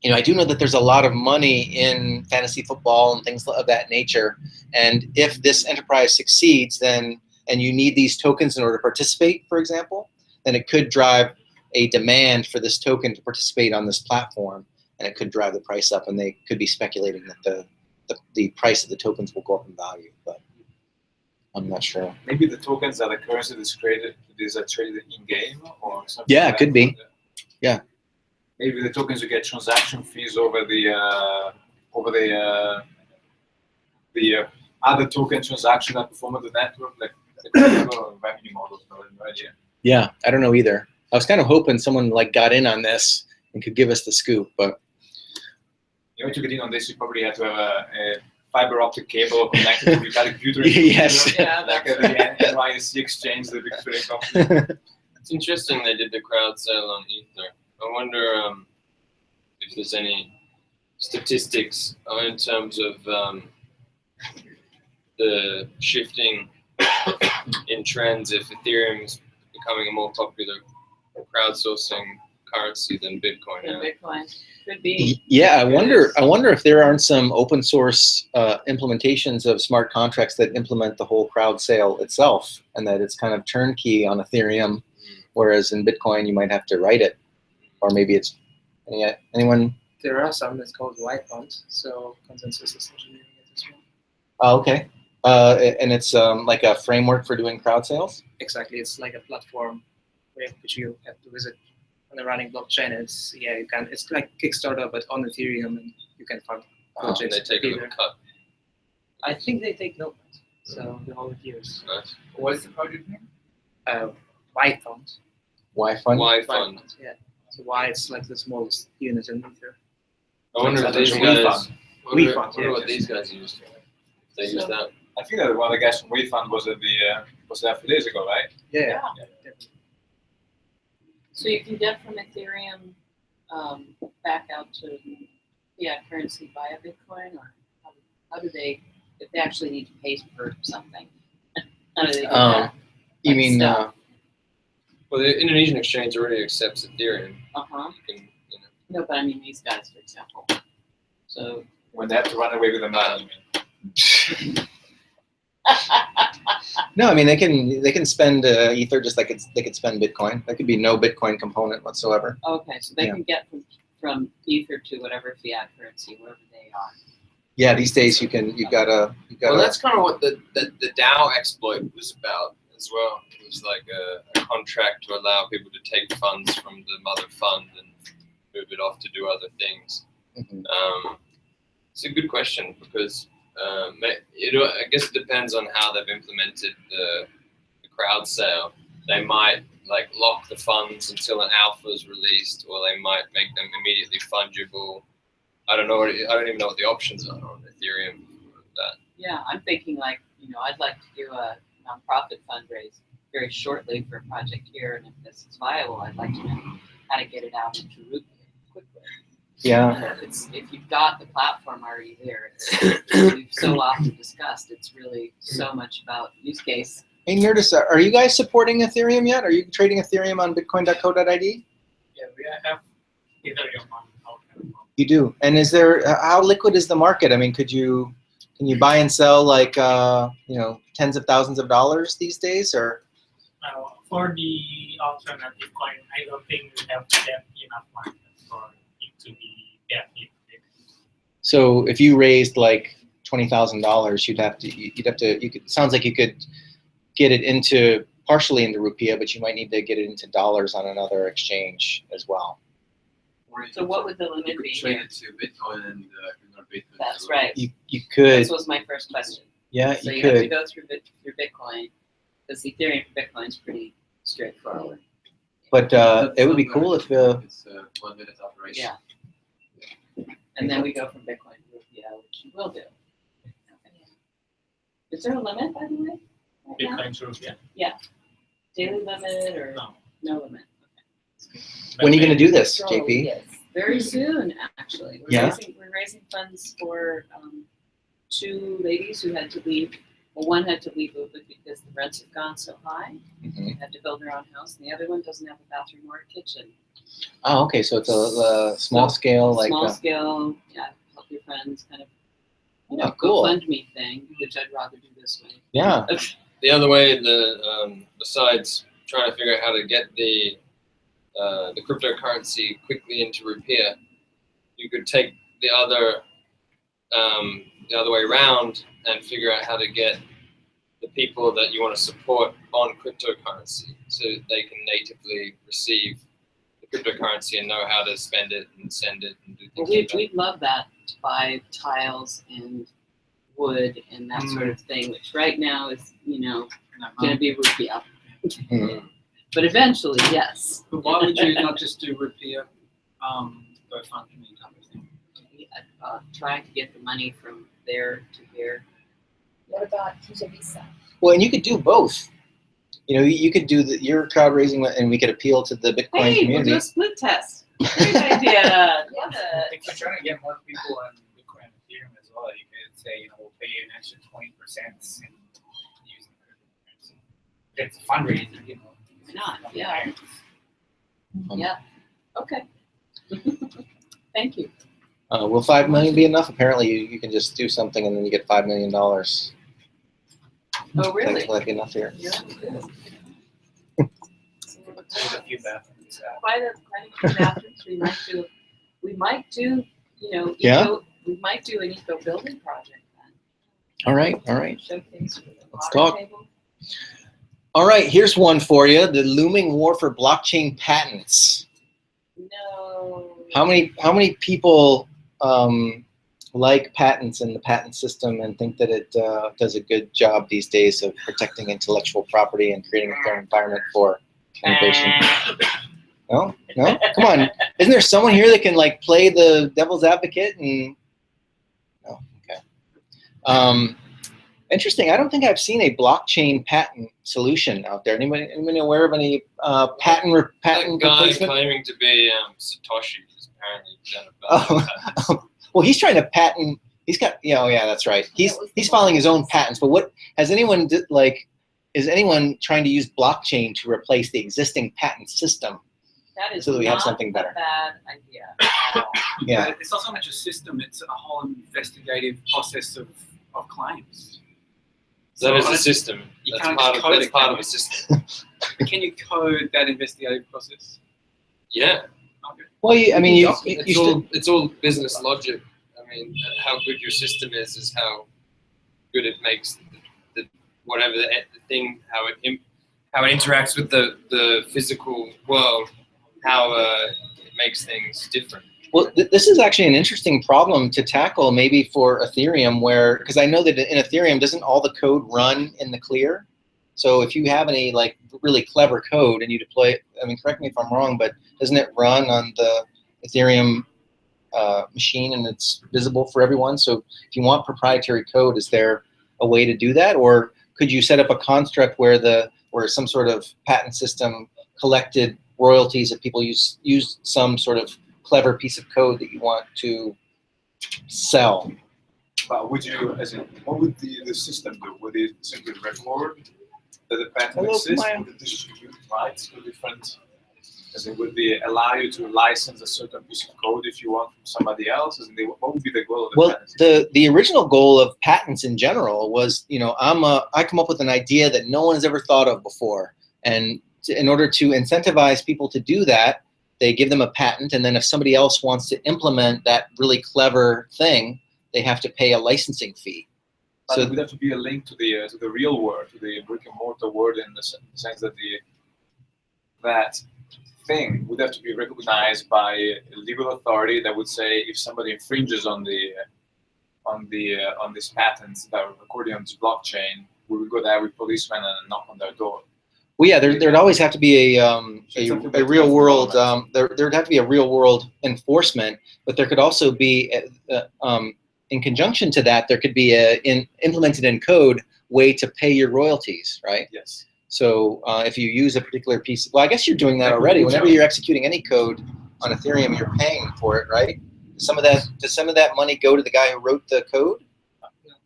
you know, I do know that there's a lot of money in fantasy football and things of that nature. And if this enterprise succeeds, then, and you need these tokens in order to participate, for example, then it could drive a demand for this token to participate on this platform, and it could drive the price up, and they could be speculating that the price of the tokens will go up in value, but I'm not sure. Maybe the tokens are the currency that's traded in game or something. Yeah, like it could be. Yeah. Maybe the tokens will get transaction fees over the other token transaction that perform on the network, like revenue models. No idea. Yeah, I don't know either. I was kind of hoping someone like got in on this and could give us the scoop, but You know, to get in on this, you probably have to have a fiber optic cable connected to your computer. Yes. Yeah, Like that's the NYSE exchange, the big trading company. It's interesting they did the crowd sale on Ether. I wonder if there's any statistics in terms of the shifting in trends, if Ethereum is becoming a more popular crowdsourcing currency than Bitcoin now. Bitcoin could be. Yeah, I wonder if there aren't some open source implementations of smart contracts that implement the whole crowd sale itself, and that it's kind of turnkey on Ethereum, whereas in Bitcoin you might have to write it, or maybe it's anyone. There are some that's called Y funds, so consensus is engineering it as well. Oh, okay. And it's like a framework for doing crowd sales? Exactly, it's like a platform which you have to visit on the running blockchain. It's it's like Kickstarter but on Ethereum, and you can fund And projects. they take a little cut. I think they take no funds, so the whole year is Nice. What's the project name? Y funds. Y fund? Y Y fund. funds, yeah. So Y it's like the smallest unit in Ether. I wonder if It's these a WeFund. guys. WeFund, Wonder yeah. what these guys used. They use that. I think that one of the guys from WeFund was at was there a few days ago, right? Yeah. So you can get from Ethereum back out to fiat currency via Bitcoin, or how do they, if they actually need to pay for something, how do they do that? You Like mean stuff. Well, the Indonesian exchange already accepts Ethereum. Uh-huh. You can, No, but I mean these guys, for example. So When they have to run away with the money. no, I mean they can spend Ether just like they could spend Bitcoin. There could be no Bitcoin component whatsoever. okay, so they Yeah. can get from Ether to whatever fiat currency, wherever they are. Yeah, these days you gotta. Well, that's kind of what the DAO exploit was about as well. It was like a contract to allow people to take funds from the mother fund and move it off to do other things. Mhm. It's a good question because I guess it depends on how they've implemented the crowd sale. They might like lock the funds until an alpha is released, or they might make them immediately fungible. I don't know. I don't even know what the options are on Ethereum for that. Yeah, I'm thinking like, I'd like to do a nonprofit fundraise very shortly for a project here, and if this is viable, I'd like to know how to get it out into Ruby quickly. Yeah. If you've got the platform already there, we've so often discussed, it's really so much about use case. Hey, Nerdist, are you guys supporting Ethereum yet? Are you trading Ethereum on bitcoin.co.id? Yeah, we have Ethereum on our platform. You do. And is there, how liquid is the market? I mean, can you buy and sell like, tens of thousands of dollars these days, or? For the alternative coin, I don't think we have that enough market for it to be that liquid. So if you raised like $20,000, it sounds like you could get it partially into rupiah, but you might need to get it into dollars on another exchange as well. So what would the limit You be could trade here? it to Bitcoin and convert Bitcoin. That's to right. You could, This was my first question. yeah, So you you have to could. go through Bitcoin, because Ethereum for Bitcoin is pretty straightforward. But That's it would be not cool very if, difficult. It's a 1 minute operation. Yeah. And then we go from Bitcoin to rupiah, which you will do. Is there a limit, by the way? Right now? Bitcoin to rupiah? Daily limit or No. no limit? when are you going to do this, So, JP? yes, very soon, actually. Yeah? We're raising funds for two ladies who had to leave. Well, one had to leave Ubud because the rents have gone so high. Mhm. They had to build their own house. And the other one doesn't have a bathroom or a kitchen. Oh, okay, so it's a small scale, like, Small scale, yeah, help your friends kind of, Oh, cool. GoFundMe thing, which I'd rather do this way. yeah. The other way, besides trying to figure out how to get the cryptocurrency quickly into rupiah, you could take the other way around and figure out how to get the people that you want to support on cryptocurrency, so they can natively receive the cryptocurrency and know how to spend it and send it and do Well, things like that. we'd love that, to buy tiles and wood and that sort of thing, which right now is, going to be rupiah. Mhm. But eventually, yes. But why would you not just do rupiah, GoFundMe type of thing? Trying to get the money from there to here. What about Visa? Well, and you could do both. You could do your crowd raising, and we could appeal to the Bitcoin Hey, we'll community. do a split test. Great idea. Love If it. you're trying to get more people on Bitcoin and Ethereum as well, you could say, we'll pay you an extra 20% in using cryptocurrency. If it's a fundraiser, Why not? Yeah. Yeah. Okay. Thank you. Will 5 million be enough? Apparently, you can just do something and then you get $5 million. Oh, really? That'd be enough here. Yeah. Good. there's a few bathrooms. Quite a few bathrooms. We might do, Yeah? we might do an eco building project then. All right, all right. Showcase with the Let's water talk. table. All right, here's one for you: the looming war for blockchain patents. No. How many people like patents in the patent system and think that it does a good job these days of protecting intellectual property and creating a fair environment for innovation? No, no, come on! Isn't there someone here that can like play the devil's advocate? And no, okay. Interesting. I don't think I've seen a blockchain patent solution out there. Anybody aware of any patent That guy replacement? claiming to be Satoshi is apparently done a Oh, well, he's trying to patent. He's got, yeah, that's right. He's filing his own patents. But what has anyone is anyone trying to use blockchain to replace the existing patent system? That is So that we have not something better. a bad idea at all. Yeah. It's not so much a system, it's a whole investigative process of claims. That is So a system. you That's can't part just of, code that's it, part can of you? a system. Can you code that investigative process? Yeah. Okay. Well, I mean, you It's all business logic. I mean, how good your system is how good it makes whatever the thing, how it interacts with the physical world, how it makes things different. Well, this is actually an interesting problem to tackle maybe for Ethereum because I know that in Ethereum, doesn't all the code run in the clear? So if you have any like really clever code and you deploy it, I mean, correct me if I'm wrong, but doesn't it run on the Ethereum machine and it's visible for everyone? So if you want proprietary code, is there a way to do that? Or could you set up a construct where some sort of patent system collected royalties if people use some sort of clever piece of code that you want to sell? But would you, what would the system do? Would it simply record that the patent Hello, exists? Maya. Would it distribute rights to different, would they allow you to license a certain piece of code if you want from somebody else? What would be the goal of the Well, patent? the original goal of patents in general was, I come up with an idea that no one's ever thought of before. And in order to incentivize people to do that, they give them a patent, and then if somebody else wants to implement that really clever thing, they have to pay a licensing fee. But So it would have to be a link to the real world, to the brick and mortar world, in the sense that that thing would have to be recognized by a legal authority that would say if somebody infringes on these patents that are recorded on this blockchain, we would go there with policemen and knock on their door. well, yeah, there'd always have to be a real world. There'd have to be a real world enforcement, but there could also be, in conjunction to that, there could be implemented in code way to pay your royalties, right? Yes. So if you use a particular piece, well, I guess you're doing that already. Whenever you're executing any code on Ethereum, you're paying for it, right? Does some of that money go to the guy who wrote the code?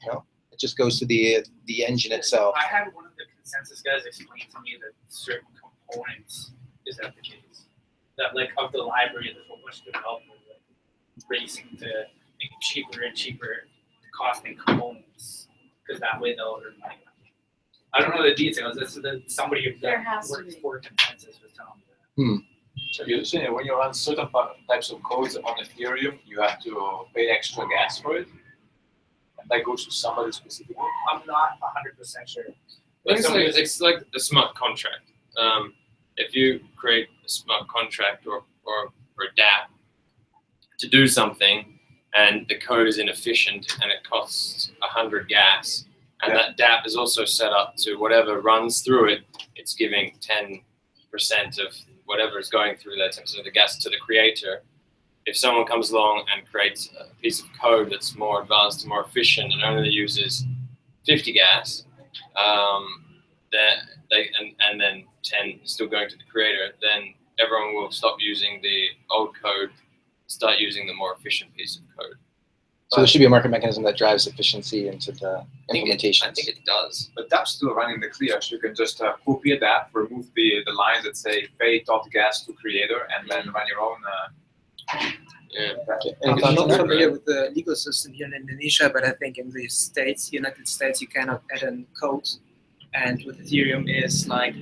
No, it just goes to the engine itself. I had one of the consensus guys explain to me that certain components is that the case. That like of the library, there's a whole bunch of developers racing to make cheaper and cheaper costing components because that way they'll earn money. I don't know the details. Somebody There has that to works be. for consensus was telling me that. So you're saying when you run certain types of codes on Ethereum, you have to pay extra gas for it? And that goes to somebody specifically? I'm not 100% sure. I think it's like a smart contract. If you create a smart contract or a dApp to do something, and the code is inefficient and it costs 100 gas, and that dApp is also set up to whatever runs through it, it's giving 10% of whatever is going through that, 10% of the gas to the creator. If someone comes along and creates a piece of code that's more advanced and more efficient and only uses 50 gas, then 10 is still going to the creator, then everyone will stop using the old code, start using the more efficient piece of code. So there should be a market mechanism that drives efficiency into the implementation. I think it does. But that's still running the clear, so you can just copy that, remove the lines that say pay.gas to creator, and then run your own. Yeah. I'm Any not thoughts? familiar with the legal system here in Indonesia, but I think in the United States, you cannot add in code. And with Ethereum is like,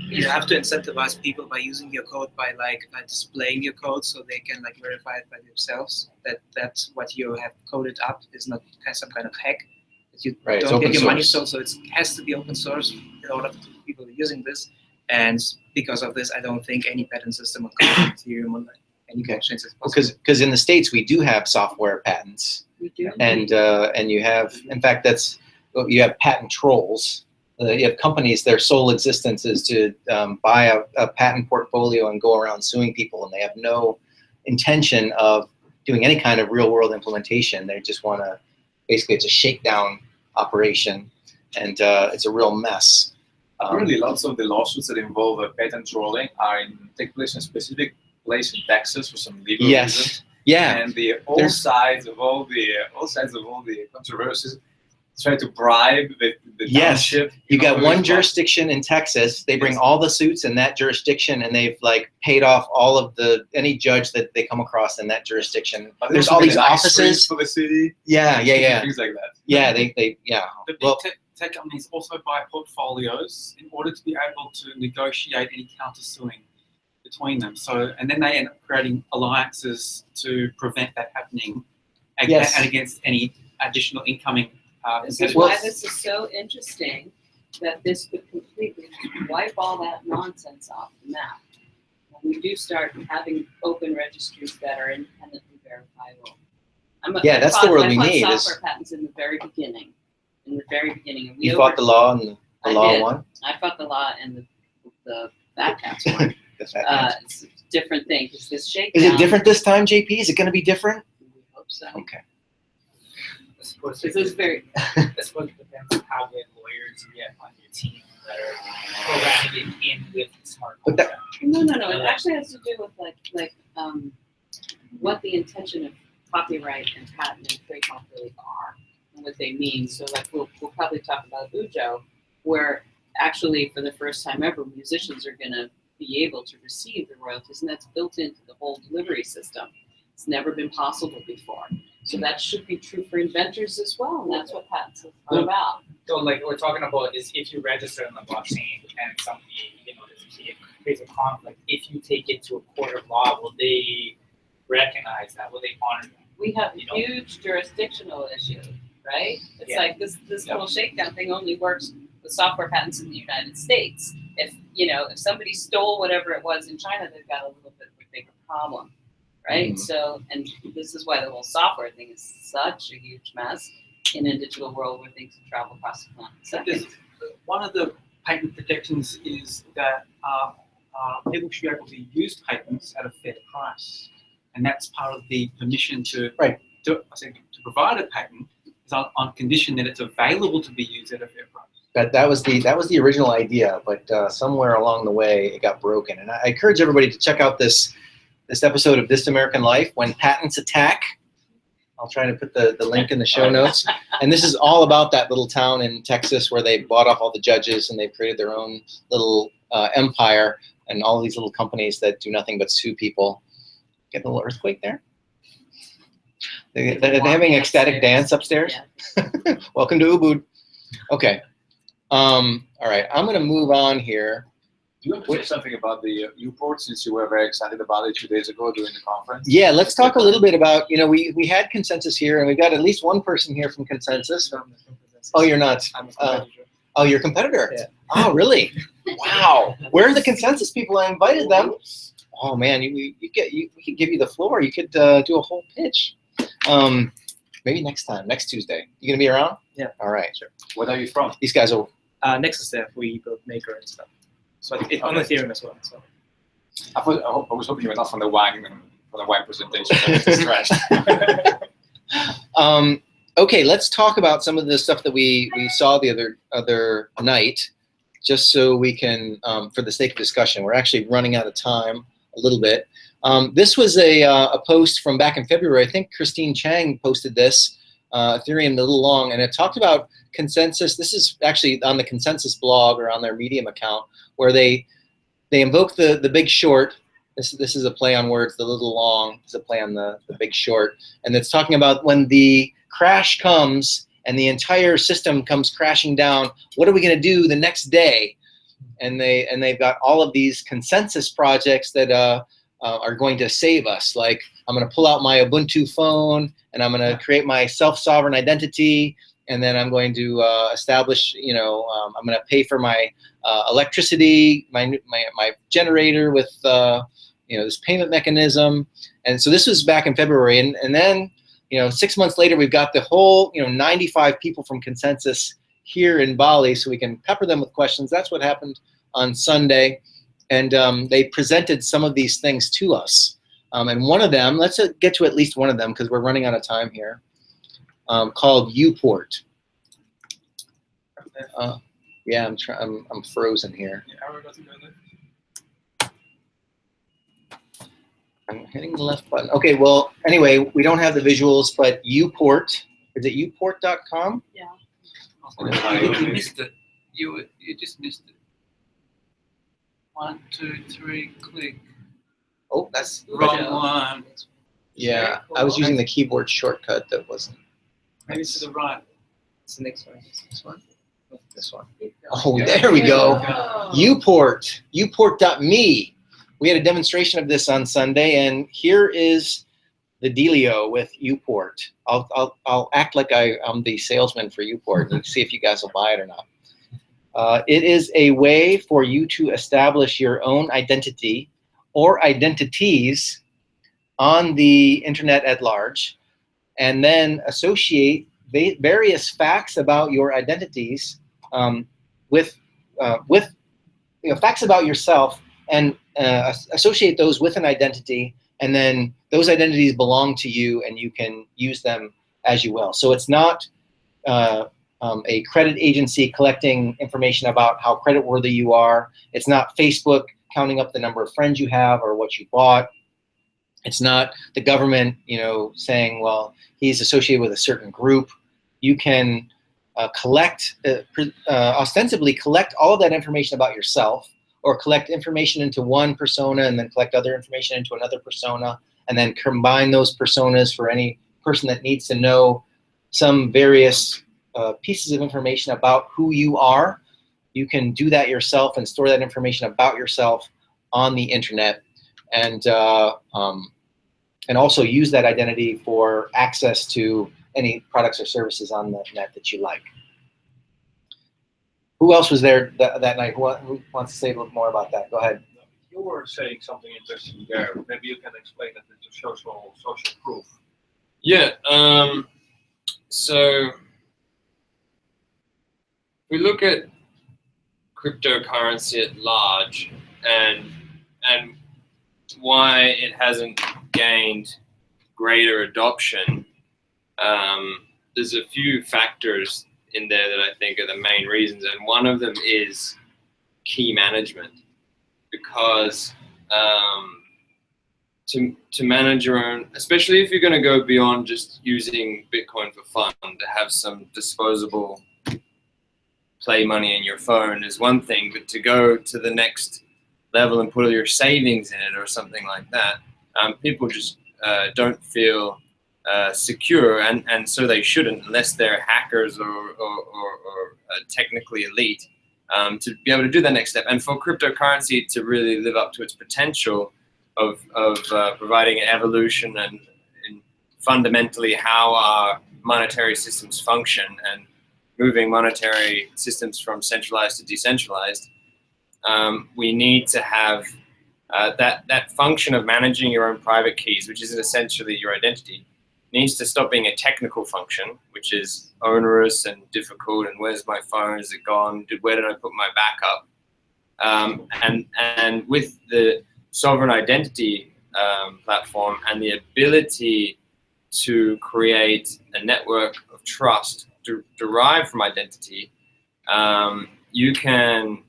you have to incentivize people by using your code by displaying your code so they can like verify it by themselves that that's what you have coded up is not some kind of hack. That you Right, it's don't get open your money source. stolen, so it has to be open source in order for people using this. And because of this, I don't think any patent system of Ethereum or like any blockchains is possible. Because in the States we do have software patents, We do. and you have, in fact, you have patent trolls. You have companies, their sole existence is to buy a patent portfolio and go around suing people, and they have no intention of doing any kind of real-world implementation. They just want to, basically, it's a shakedown operation, and it's a real mess. Currently, lots of the lawsuits that involve patent trolling take place in a specific place in Texas for some legal reason. Yes, yeah. And all sides of all the controversies try to bribe the Yes, township. you got one jurisdiction. jurisdiction in Texas. They bring all the suits in that jurisdiction, and they've like paid off all of any judge that they come across in that jurisdiction. There's all these offices for the city. Yeah. Things like that. Yeah, the big Well, tech companies also buy portfolios in order to be able to negotiate any counter-suing between them. So, and then they end up creating alliances to prevent that happening, and against any additional incoming. This is why this is so interesting, that this could completely wipe all that nonsense off the map. When we do start having open registries that are independently verifiable. That's the world we need. I fought software patents in the very beginning. And you fought the law, and the law won? I fought the law, and the Fat Cats won. It's a different thing, because this shakedown. Is it different this time, JP? Is it going to be different? We hope so. Okay. This is very. I suppose it depends on how good lawyers you get on your team that are programming it in with smart contract. No. It actually has to do with what the intention of copyright and patent and trademark really are and what they mean. So we'll probably talk about Ujo, where actually for the first time ever, musicians are going to be able to receive the royalties, and that's built into the whole delivery system. It's never been possible before. So that should be true for inventors as well, and that's what patents are about. So like we're talking about is if you register on the blockchain and somebody, there's a conflict, if you take it to a court of law, will they recognize that? Will they honor that? We have huge jurisdictional issues, right? It's like this little shakedown thing only works with software patents in the United States. If somebody stole whatever it was in China, they've got a little bit of a bigger problem. Right? Mm-hmm. So, and this is why the whole software thing is such a huge mess in a digital world where things travel across the planet. One of the patent protections is that people should be able to use patents at a fair price. And that's part of the permission to provide a patent is on condition that it's available to be used at a fair price. That was the original idea, but somewhere along the way it got broken. And I encourage everybody to check out this episode of This American Life, When Patents Attack. I'll try to put the link in the show notes. And this is all about that little town in Texas where they bought off all the judges and they've created their own little empire, and all these little companies that do nothing but sue people. Get a little earthquake there? They're having ecstatic dance upstairs? Yeah. Welcome to Ubud. Okay. All right, I'm going to move on here. Do you want to say something about the Ubud, since you were very excited about it 2 days ago during the conference? Yeah, let's talk a little bit about, we had Consensus here, and we've got at least one person here from Consensus. Oh, you're not? I'm a competitor. Oh, you're a competitor? Yeah. Oh, really? Wow. Where are the Consensus people? I invited them. Oh, man, we could give you the floor. You could do a whole pitch. Maybe next time, next Tuesday. You going to be around? Yeah. All right. Sure. Where are you from? These guys are... Nexus Dev, we build Maker and stuff. So it's on Ethereum as well. So. I was hoping you were not from the Wang presentation. I was distressed. Okay, let's talk about some of the stuff that we saw the other night, just so we can, for the sake of discussion. We're actually running out of time a little bit. This was a post from back in February. I think Christine Chang posted this, Ethereum a little long, and it talked about consensus. This is actually on the consensus blog or on their Medium account, where they invoke the Big Short. This is a play on words. The little long is a play on the Big Short, and it's talking about when the crash comes and the entire system comes crashing down. What are we going to do the next day? And they've got all of these consensus projects that are going to save us. Like, I'm going to pull out my Ubuntu phone and I'm going to create my self-sovereign identity, and then I'm going to establish, I'm going to pay for my electricity, my generator with this payment mechanism. And so this was back in February, and then 6 months later, we've got the whole 95 people from Consensus here in Bali, so we can pepper them with questions. That's what happened on Sunday, and they presented some of these things to us. And one of them, let's get to at least one of them because we're running out of time here, called Uport. Yeah, I'm frozen here. I'm hitting the left button. Okay, well, anyway, we don't have the visuals, but Uport, is it uport.com? Yeah. You missed it. You just missed it. 1, 2, 3, click. Oh, that's Wrong one. Yeah, I was using the keyboard shortcut that wasn't. Maybe to the right. It's the next one. This one? This one. Oh, there we go. Uport, uport.me. We had a demonstration of this on Sunday, and here is the dealio with Uport. I'll act like I'm the salesman for Uport and see if you guys will buy it or not. It is a way for you to establish your own identity or identities on the internet at large, and then associate various facts about your identities with facts about yourself, and associate those with an identity, and then those identities belong to you and you can use them as you will. So it's not a credit agency collecting information about how creditworthy you are. It's not Facebook counting up the number of friends you have or what you bought. It's not the government, saying, well, he's associated with a certain group. You can ostensibly collect all of that information about yourself, or collect information into one persona and then collect other information into another persona, and then combine those personas for any person that needs to know some various pieces of information about who you are. You can do that yourself and store that information about yourself on the internet, and also use that identity for access to any products or services on the net that you like. Who else was there that night? Who wants to say a little more about that? Go ahead. You were saying something interesting there. Maybe you can explain it into social proof. Yeah. So we look at cryptocurrency at large and why it hasn't gained greater adoption. There's a few factors in there that I think are the main reasons, and one of them is key management, because to manage your own, especially if you're going to go beyond just using Bitcoin for fun, to have some disposable play money in your phone is one thing, but to go to the next level and put all your savings in it or something like that, people just don't feel secure, and so they shouldn't, unless they're hackers or technically elite, to be able to do that next step. And for cryptocurrency to really live up to its potential of providing an evolution and fundamentally how our monetary systems function, and moving monetary systems from centralized to decentralized, we need to have that function of managing your own private keys, which is essentially your identity, needs to stop being a technical function, which is onerous and difficult, and where's my phone, is it gone, where did I put my backup? And with the sovereign identity platform and the ability to create a network of trust derived from identity, you can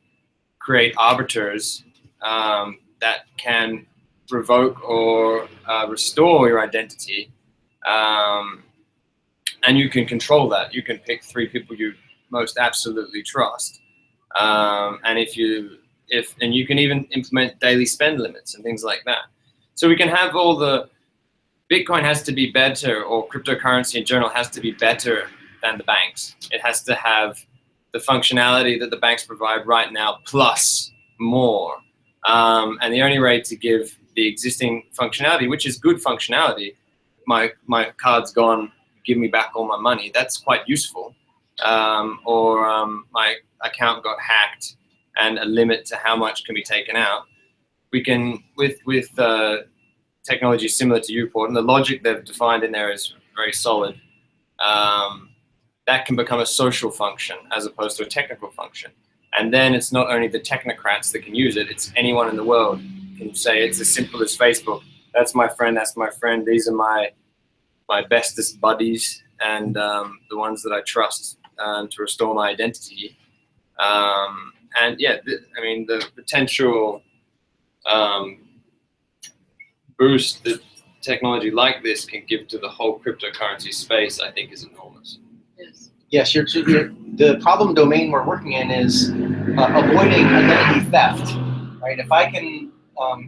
create arbiters that can revoke or restore your identity, and you can control that. You can pick 3 people you most absolutely trust, and and you can even implement daily spend limits and things like that. So we can have all the Bitcoin has to be better, or cryptocurrency in general has to be better than the banks. It has to have the functionality that the banks provide right now plus more. And the only way to give the existing functionality, which is good functionality, my card's gone, give me back all my money, that's quite useful. Or my account got hacked and a limit to how much can be taken out. We can, with technology similar to Ubud, and the logic they've defined in there is very solid, that can become a social function as opposed to a technical function. And then it's not only the technocrats that can use it, it's anyone in the world can say it's as simple as Facebook. That's my friend, these are my bestest buddies and the ones that I trust to restore my identity. And yeah, I mean, the potential boost that technology like this can give to the whole cryptocurrency space, I think, is enormous. Yes, the problem domain we're working in is avoiding identity theft, right? If I can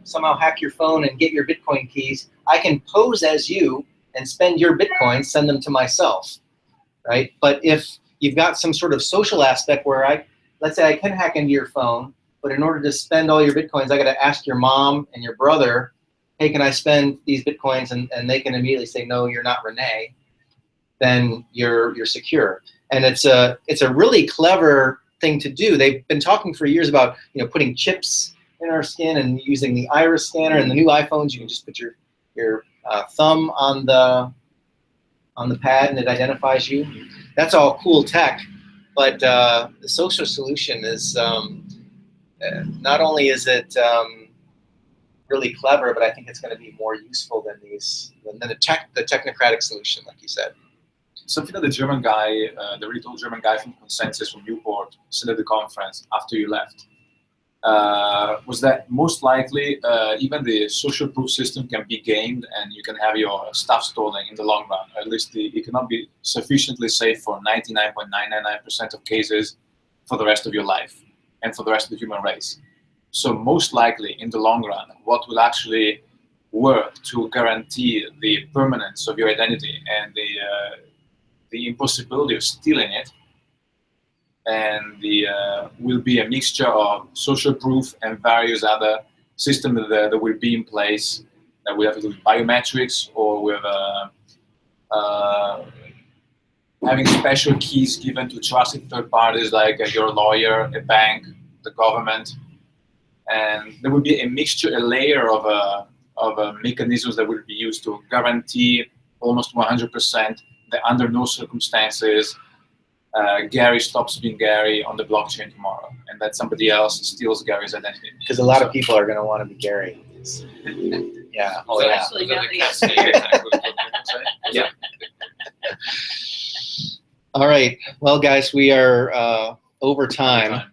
somehow hack your phone and get your Bitcoin keys, I can pose as you and spend your Bitcoins, send them to myself, right? But if you've got some sort of social aspect where let's say I can hack into your phone, but in order to spend all your Bitcoins, I got to ask your mom and your brother, hey, can I spend these Bitcoins? And they can immediately say, no, you're not Renee. Then you're secure. And it's a really clever thing to do. They've been talking for years about putting chips in our skin and using the iris scanner. And the new iPhones, you can just put your thumb on the pad and it identifies you. That's all cool tech, but the social solution is not only is it really clever, but I think it's going to be more useful than the technocratic solution, like you said. Something that the German guy, the really tall German guy from Consensus from Newport said at the conference after you left, was that most likely even the social proof system can be gamed and you can have your stuff stolen in the long run. At least it cannot be sufficiently safe for 99.999% of cases for the rest of your life and for the rest of the human race. So most likely in the long run, what will actually work to guarantee the permanence of your identity and the impossibility of stealing it, and will be a mixture of social proof and various other systems that will be in place that will have to do with biometrics or with having special keys given to trusted third parties like your lawyer, a bank, the government, and there will be a mixture, a layer of mechanisms that will be used to guarantee almost 100% that under no circumstances Gary stops being Gary on the blockchain tomorrow, and that somebody else steals Gary's identity. Because a lot of people are going to want to be Gary. Yeah. Oh, yeah. Yeah. All right. Well, guys, we are over time.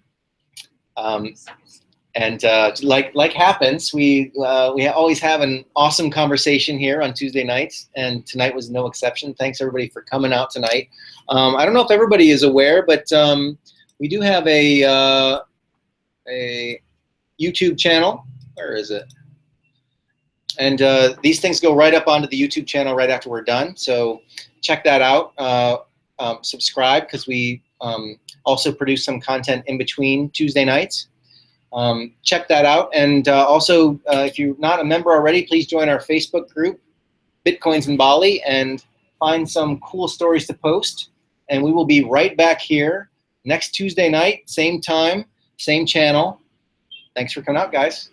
And like happens, we always have an awesome conversation here on Tuesday nights, and tonight was no exception. Thanks everybody for coming out tonight. I don't know if everybody is aware, but we do have a YouTube channel. Where is it? And these things go right up onto the YouTube channel right after we're done. So check that out. Subscribe, because we also produce some content in between Tuesday nights. Check that out, and also if you're not a member already, please join our Facebook group, Bitcoins in Bali, and find some cool stories to post. And we will be right back here next Tuesday night, same time, same channel. Thanks for coming out, guys.